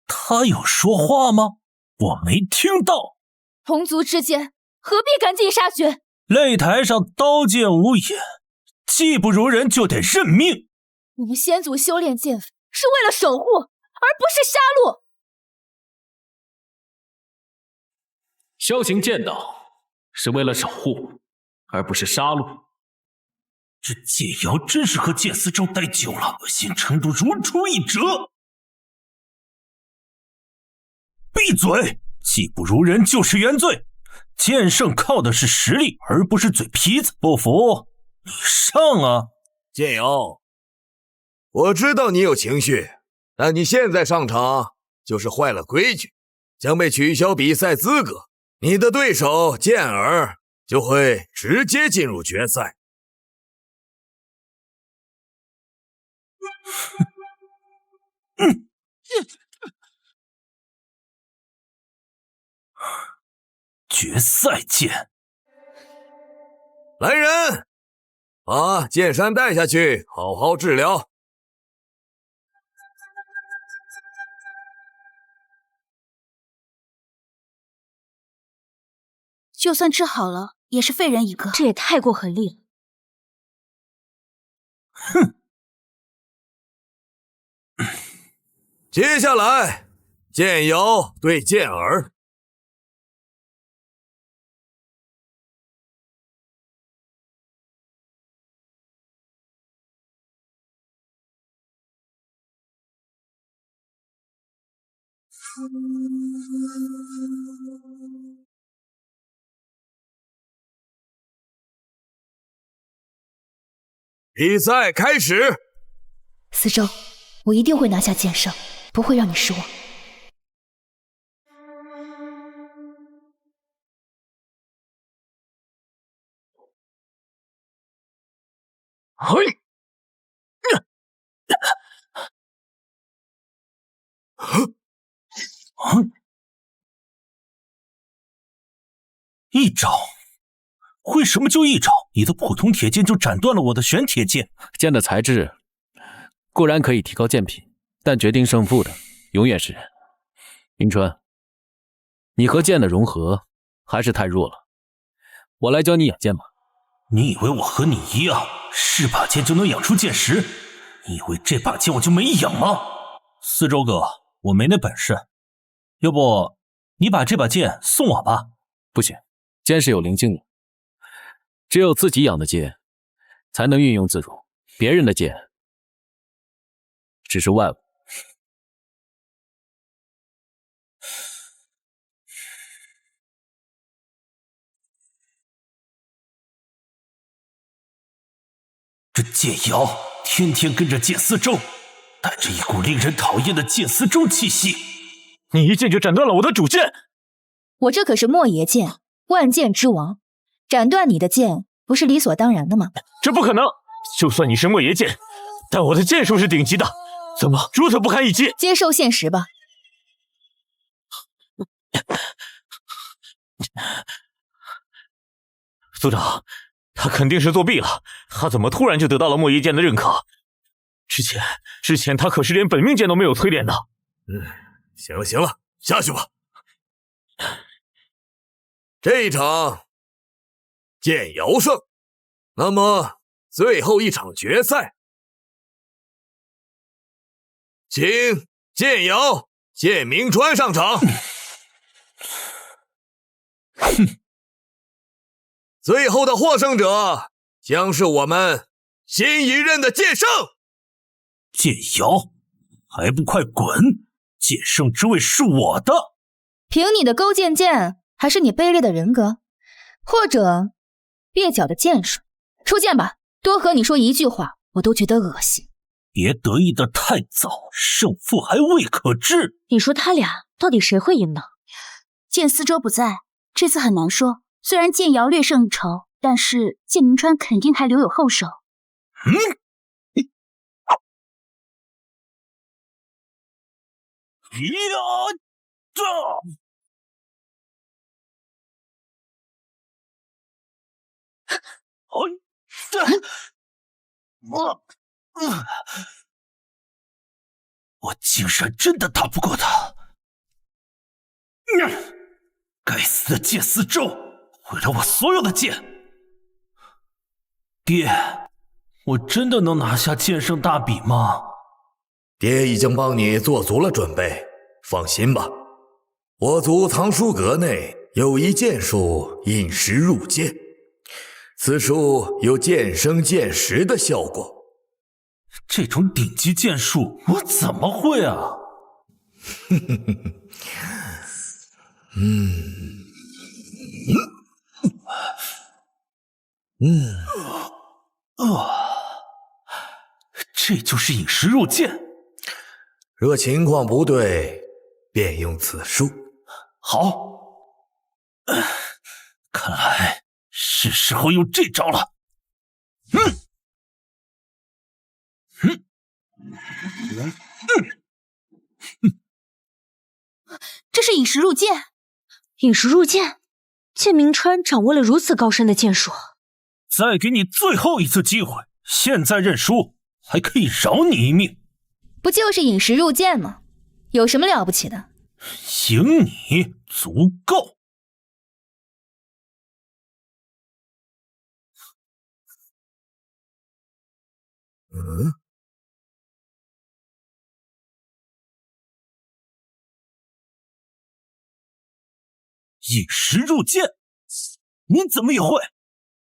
他有说话吗？我没听到。同族之间何必赶尽杀绝？擂台上刀剑无眼，技不如人就得认命。我们先祖修炼剑法是为了守护，而不是杀戮。修行剑道是为了守护，而不是杀戮。这剑瑶真是和剑四周待久了，恶心程度如出一辙。闭嘴！技不如人就是原罪。剑圣靠的是实力，而不是嘴皮子。不服，你上啊！剑瑶，我知道你有情绪，但你现在上场就是坏了规矩，将被取消比赛资格。你的对手剑儿就会直接进入决赛。决赛见。来人，把剑山带下去，好好治疗。就算治好了，也是废人一个。这也太过狠厉了。哼。接下来，剑瑶对剑儿。比赛开始。四周，我一定会拿下剑圣，不会让你失望。嘿，一招？为什么就一招？你的普通铁剑就斩断了我的玄铁剑？剑的材质固然可以提高剑品，但决定胜负的永远是人。明川，你和剑的融合还是太弱了，我来教你养剑吧。你以为我和你一样，是把剑就能养出剑石？你以为这把剑我就没养吗？四周哥，我没那本事，要不你把这把剑送我吧？不行，剑是有灵性的，只有自己养的剑才能运用自如，别人的剑只是外物。这剑瑶天天跟着剑丝舟，带着一股令人讨厌的剑丝舟气息。你一剑就斩断了我的主剑，我这可是莫邪剑，万剑之王，斩断你的剑不是理所当然的吗？这不可能！就算你是莫邪剑，但我的剑术是顶级的，怎么如此不堪一击？接受现实吧。组长，他肯定是作弊了，他怎么突然就得到了莫邪剑的认可？之前他可是连本命剑都没有淬炼的。行了行了，下去吧。这一场剑瑶胜，那么最后一场决赛，请剑瑶、剑明川上场。最后的获胜者将是我们新一任的剑圣。剑瑶，还不快滚！剑圣之位是我的。凭你的勾践剑，还是你卑劣的人格，或者蹩脚的剑术，出剑吧！多和你说一句话，我都觉得恶心。别得意的太早，胜负还未可知。你说他俩到底谁会赢呢？剑丝舟不在，这次很难说。虽然剑瑶略胜一筹，但是剑明川肯定还留有后手。我竟然真的打不过他！该死的剑丝舟，毁了我所有的剑！爹，我真的能拿下剑圣大比吗？爹已经帮你做足了准备，放心吧。我族藏书阁内有一剑术引石入剑，此术有剑生剑石的效果。这种顶级剑术我怎么会啊？这就是引石入剑。若情况不对，便用此术。好，看来是时候用这招了。这是引石入剑。引石入剑，剑明川掌握了如此高深的剑术。再给你最后一次机会，现在认输，还可以饶你一命。不就是引石入剑吗？有什么了不起的？赢你足够。引石入剑，你怎么也会？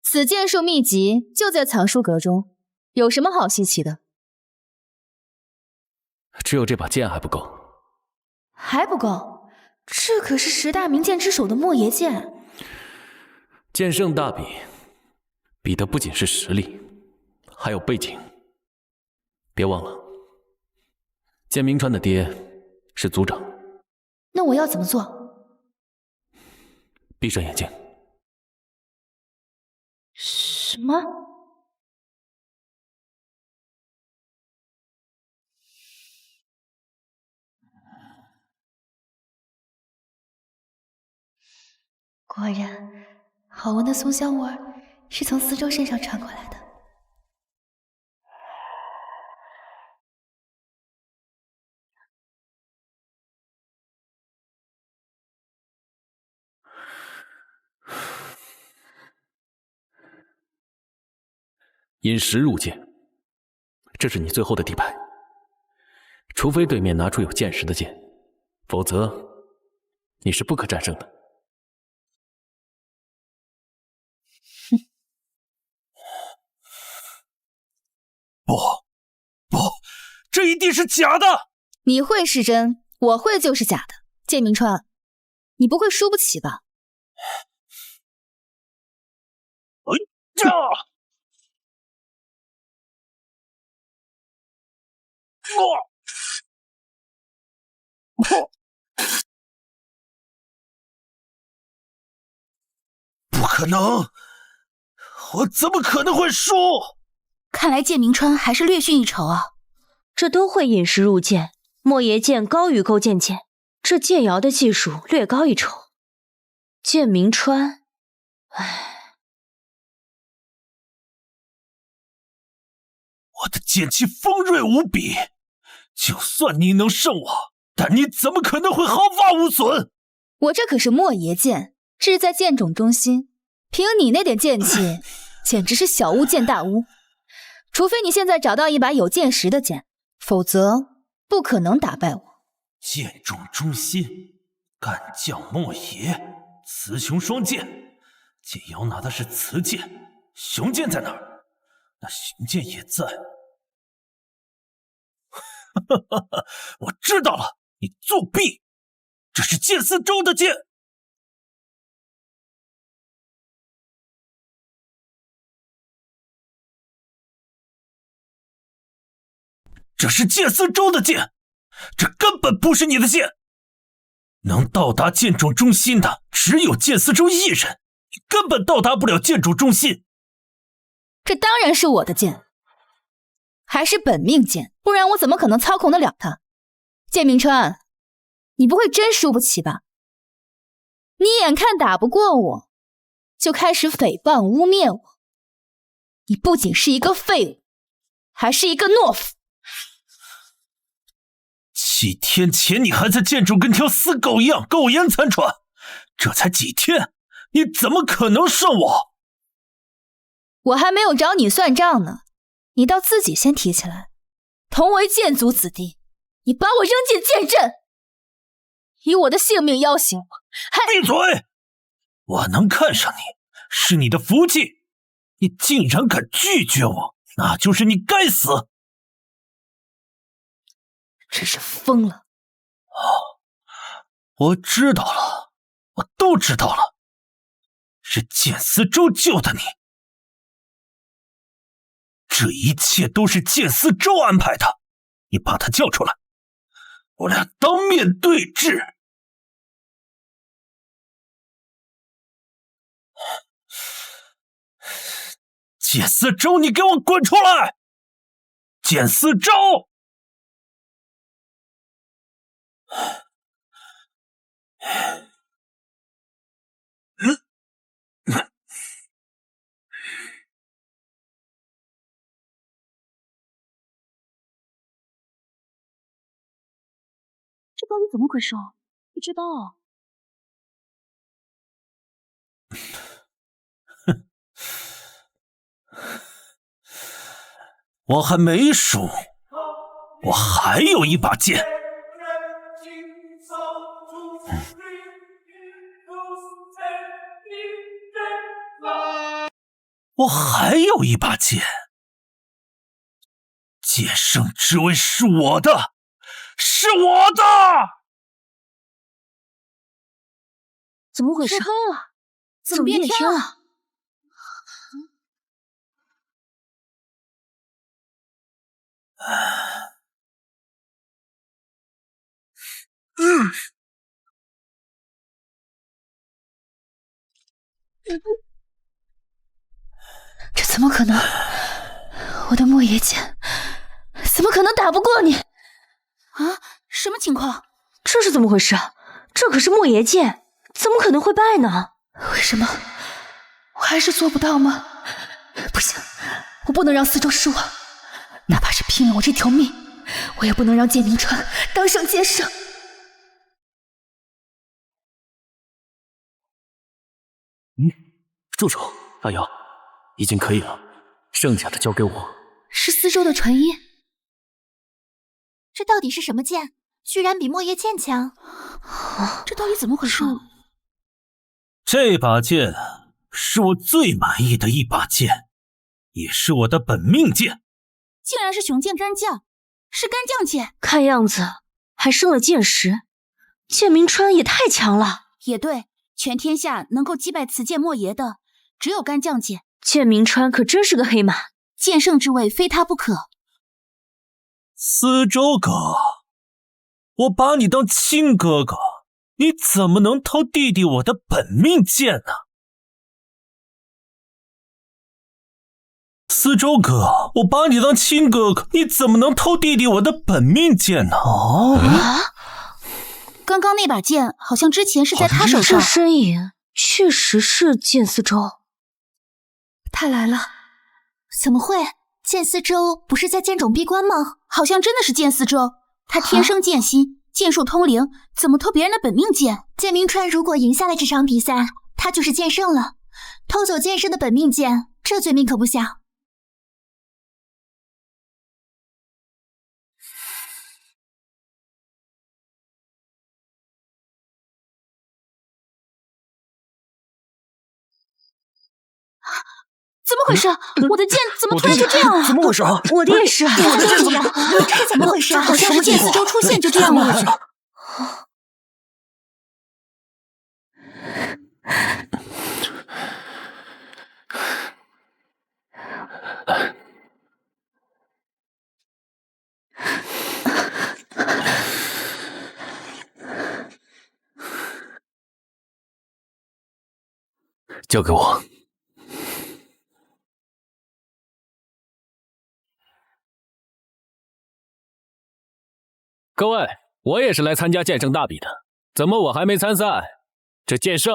此剑术秘籍就在藏书阁中，有什么好稀奇的？只有这把剑还不够。还不够？这可是10大名剑之首的莫邪剑。剑圣大比，比的不仅是实力，还有背景。别忘了，剑明川的爹是族长。那我要怎么做？闭上眼睛。什么？果然，好闻的松香味儿是从四周身上传过来的。饮食入剑，这是你最后的底牌。除非对面拿出有剑识的剑，否则你是不可战胜的。不，这一定是假的。你会是真，我会就是假的。剑明川，你不会输不起吧？不可能，我怎么可能会输？看来剑明川还是略逊一筹啊。这都会饮食入剑，莫邪剑高于勾剑剑，这剑瑶的技术略高一筹。剑明川，我的剑气锋锐无比，就算你能胜我，但你怎么可能会毫发无损？我这可是莫邪剑，志在剑种中心，凭你那点剑气，简直是小巫见大巫。除非你现在找到一把有剑识的剑，否则不可能打败我。剑种中心，干将莫邪，雌雄双剑。剑瑶拿的是雌剑，雄剑在哪儿？那雄剑也在。我知道了，你作弊！这是剑四周的剑。这是剑四周的剑，这根本不是你的剑。能到达剑种中心的只有剑四周一人，你根本到达不了剑种中心。这当然是我的剑，还是本命剑，不然我怎么可能操控得了它？剑明川，你不会真输不起吧？你眼看打不过我，就开始诽谤污蔑我。你不仅是一个废物，还是一个懦夫。几天前你还在剑种跟条死狗一样苟延残喘，这才几天，你怎么可能胜我？我还没有找你算账呢，你倒自己先提起来。同为剑族子弟，你把我扔进剑阵，以我的性命要挟我，还……闭嘴！我能看上你，是你的福气，你竟然敢拒绝我，那就是你该死！真是疯了！我知道了，我都知道了，是剑思周救的你。这一切都是剑思周安排的，你把他叫出来，我俩当面对质。剑思周，你给我滚出来！剑思周！这到底怎么回事？不知道啊。我还没输，我还有一把剑。我还有一把剑，剑圣之位是我的，是我的！怎么回事？失控了，怎么变天了？这怎么可能？我的莫邪剑怎么可能打不过你？啊，什么情况？这是怎么回事？这可是莫邪剑，怎么可能会败呢？为什么我还是做不到吗？不行，我不能让四周失望，哪怕是拼了我这条命，我也不能让剑明川当上剑圣。住手！大瑶，已经可以了，剩下的交给我。是四周的传音。这到底是什么剑？居然比莫邪剑强？这到底怎么回事？这把剑是我最满意的一把剑，也是我的本命剑。竟然是雄剑干将，是干将剑。看样子还生了剑识，剑明川也太强了。也对，全天下能够击败此剑莫邪的，只有干将剑。剑明川可真是个黑马，剑圣之位非他不可。司周哥，我把你当亲哥哥，你怎么能偷弟弟我的本命剑呢？司周哥，我把你当亲哥哥，你怎么能偷弟弟我的本命剑呢？刚刚那把剑好像之前是在他手上。这身影确实是剑司周。他来了。怎么会？剑司周不是在剑种闭关吗？好像真的是剑司周。他天生剑心，剑术通灵，怎么偷别人的本命剑？剑明川如果赢下了这场比赛，他就是剑圣了。偷走剑圣的本命剑，这罪名可不小。怎么回事？我的剑怎么突然就这样了？怎么回事啊？我的也是。我的剑怎么样？这是怎么回事？好像是剑四周出现就这样了。交给我。各位，我也是来参加剑圣大比的，怎么我还没参赛，这剑圣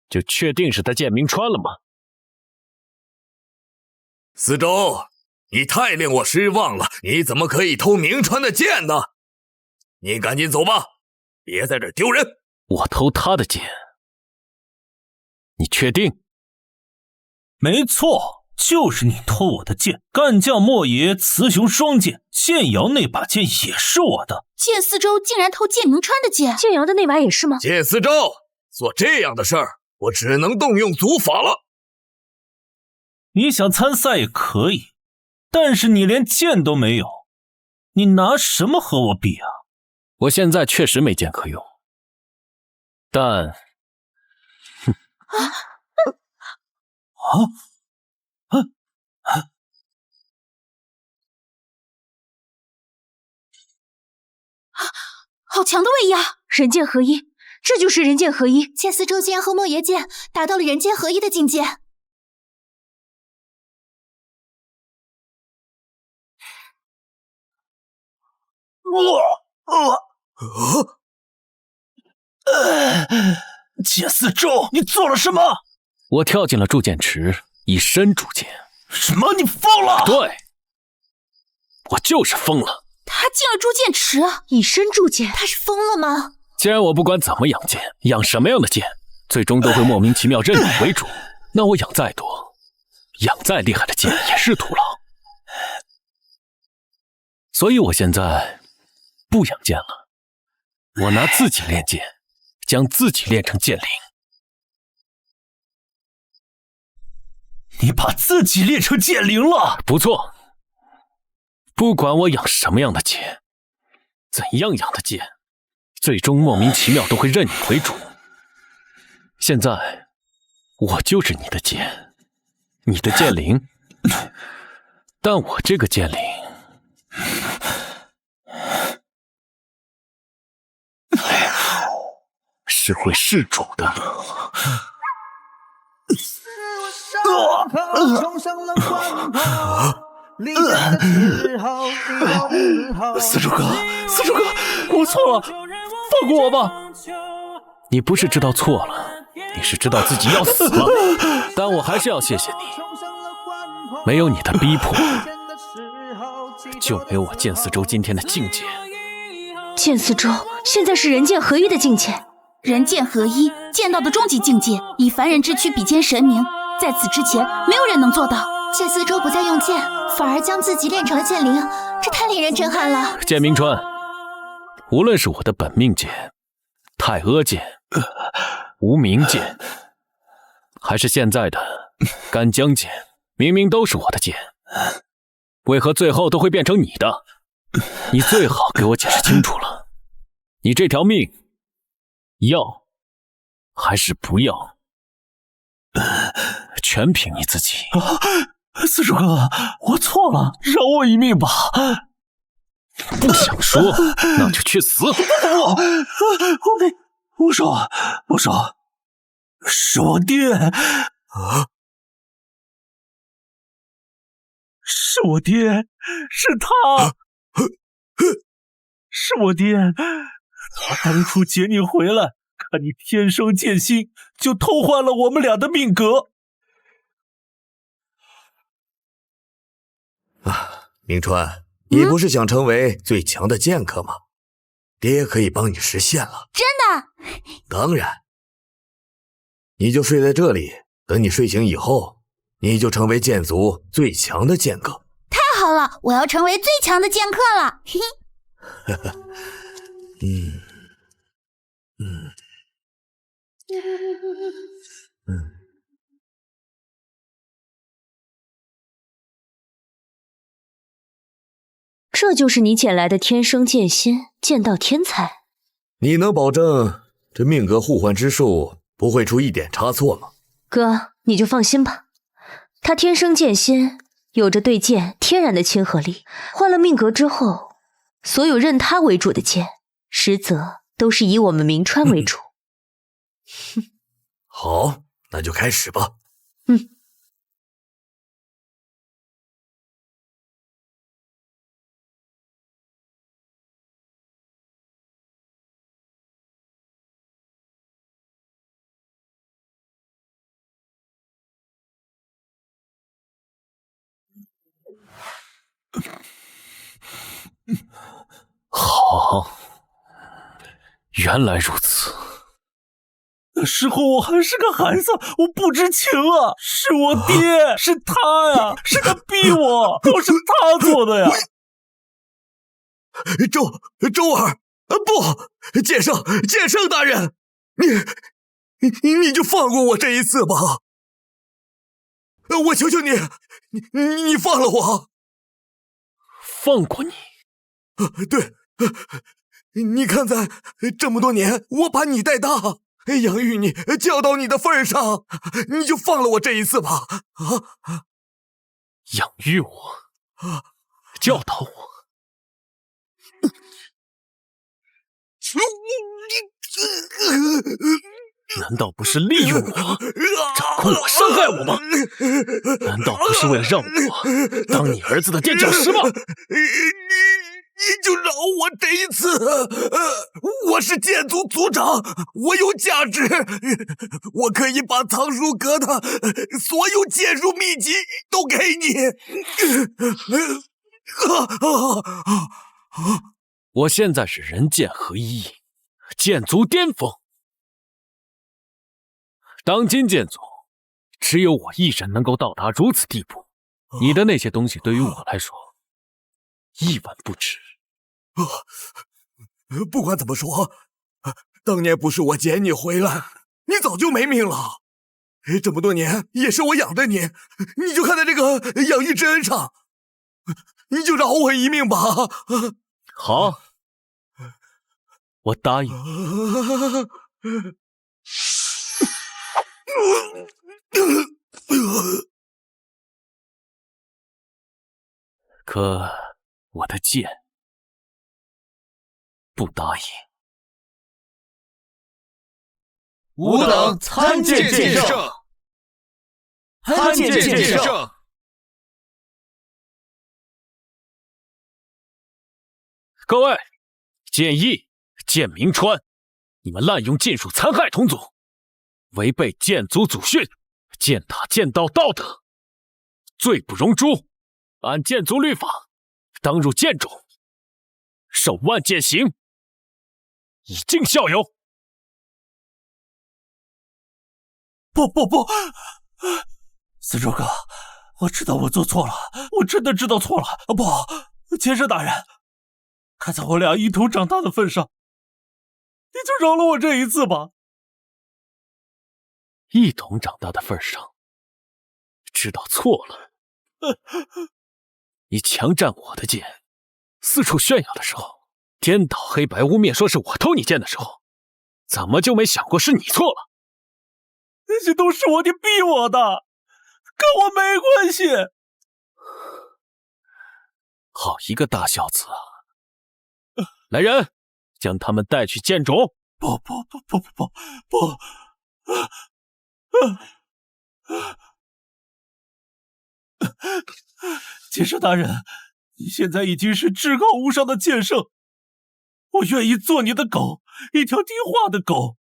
就确定是他剑明川了吗？司周，你太令我失望了！你怎么可以偷明川的剑呢？你赶紧走吧，别在这丢人！我偷他的剑，你确定？没错，就是你偷我的剑。干将莫邪雌雄双剑，剑瑶那把剑也是我的。剑四周竟然偷剑明川的剑，剑瑶的那把也是吗？剑四周，做这样的事儿，我只能动用祖法了。你想参赛也可以，但是你连剑都没有，你拿什么和我比啊？我现在确实没剑可用，但，好强的位移啊！人剑合一，这就是人剑合一。剑四周竟然和莫邪剑达到了人剑合一的境界。剑四周，你做了什么？我跳进了铸剑池，以身铸剑。什么？你疯了？对，我就是疯了。他进了铸剑池，以身铸剑，他是疯了吗？既然我不管怎么养剑，养什么样的剑，最终都会莫名其妙认你为主，那我养再多，养再厉害的剑也是徒劳。所以我现在不养剑了，我拿自己练剑，将自己练成剑灵。你把自己练成剑灵了？不错。不管我养什么样的剑，怎样养的剑，最终莫名其妙都会认你为主。现在我就是你的剑，你的剑灵，但我这个剑灵是会弑主的。四周哥，四周哥，我错了，放过我吧。你不是知道错了，你是知道自己要死了，但我还是要谢谢你，没有你的逼迫，就没有我剑四周今天的境界。剑四周现在是人剑合一的境界，人剑合一，剑道的终极境界，以凡人之躯比肩神明，在此之前没有人能做到。剑四周不再用剑，反而将自己练成了剑灵，这太令人震撼了。剑明川，无论是我的本命剑、太阿剑、无名剑，还是现在的干将剑，明明都是我的剑，为何最后都会变成你的？你最好给我解释清楚了，你这条命要还是不要？全凭你自己。四叔哥，我错了，饶我一命吧。不想说，那就去死！不说，是我爹啊！是我爹，是他，是我爹。他当初劫你回来，看你天生剑心，就偷换了我们俩的命格。明川，你不是想成为最强的剑客吗？爹可以帮你实现了。真的？当然。你就睡在这里，等你睡醒以后，你就成为剑族最强的剑客。太好了，我要成为最强的剑客了。嘿嘿。这就是你捡来的天生剑心，剑道天才。你能保证这命格互换之术不会出一点差错吗？哥，你就放心吧，他天生剑心，有着对剑天然的亲和力。换了命格之后，所有认他为主的剑，实则都是以我们明川为主。好，那就开始吧。好，原来如此。那时候我还是个孩子，我不知情啊！是我爹，是他呀，是他逼我，都是他做的呀！周儿，不，剑圣大人，你就放过我这一次吧！我求求你放了我！放过你？对，你看在这么多年我把你带大，养育你，教导你的份上，你就放了我这一次吧！养育我，教导我。难道不是利用我、掌控我、伤害我吗？难道不是为了让我当你儿子的垫脚石吗？你就饶我这一次！我是剑族族长，我有价值，我可以把藏书阁的所有剑术秘籍都给你。我现在是人剑合一，剑族巅峰。当今剑族，只有我一人能够到达如此地步。你的那些东西对于我来说，一文不值。不管怎么说，当年不是我捡你回来，你早就没命了。这么多年也是我养着你，你就看在这个养育之恩上，你就饶我一命吧。好，我答应。可我的剑不答应。吾等参见剑圣，参见剑圣。各位，剑意、剑明川，你们滥用剑术残害同族，违背剑族祖训，践踏剑道道德，罪不容诛。按剑族律法，当入剑冢，受万剑刑，以儆效尤。不，司州哥，我知道我做错了，我真的知道错了。不，剑圣大人，看在我俩一同长大的份上，你就饶了我这一次吧。一同长大的份上，知道错了。你强占我的剑，四处炫耀的时候，颠倒黑白污蔑说是我偷你剑的时候，怎么就没想过是你错了？那些都是你逼我的，跟我没关系。好一个大孝子啊！来人，将他们带去剑冢。不！剑圣大人，你现在已经是至高无上的剑圣，我愿意做你的狗，一条听话的狗。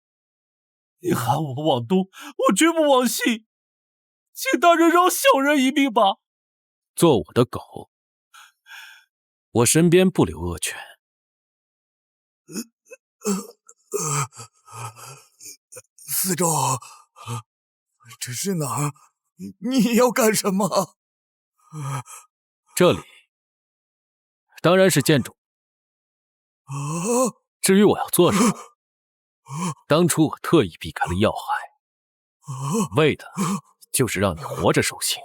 你喊我往东，我绝不往西，请大人饶小人一命吧。做我的狗，我身边不留恶犬。司州，这是哪儿？你要干什么？这里当然是剑冢。至于我要做什么，当初我特意避开了要害，为的就是让你活着受刑，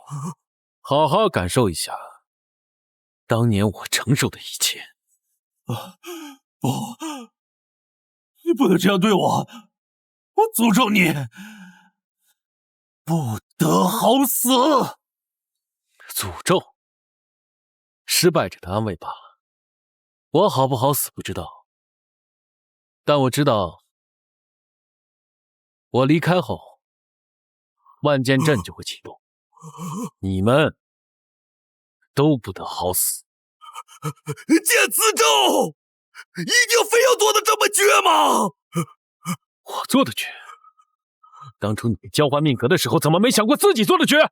好好感受一下当年我承受的一切。不，你不能这样对我，我诅咒你，不得好死。诅咒，失败者的安慰罢了。我好不好死不知道，但我知道，我离开后，万剑阵就会启动，你们都不得好死。剑司州，一定非要做的这么绝吗？我做的绝？当初你们交换命格的时候，怎么没想过自己做的绝？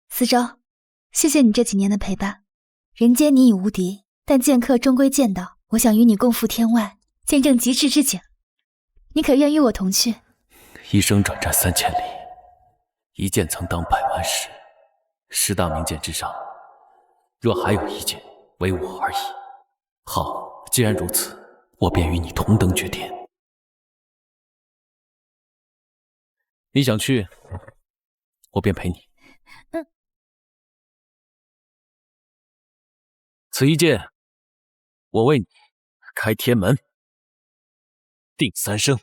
司州，谢谢你这几年的陪伴。人间你已无敌，但剑客终归剑道，我想与你共赴天外，见证极致之景。你可愿与我同去？一生转战3000里，一剑曾当百万石。10大名剑之上，若还有一剑，为我而已。好，既然如此，我便与你同登绝天。你想去，我便陪你。此一剑，我为你开天门，定3生。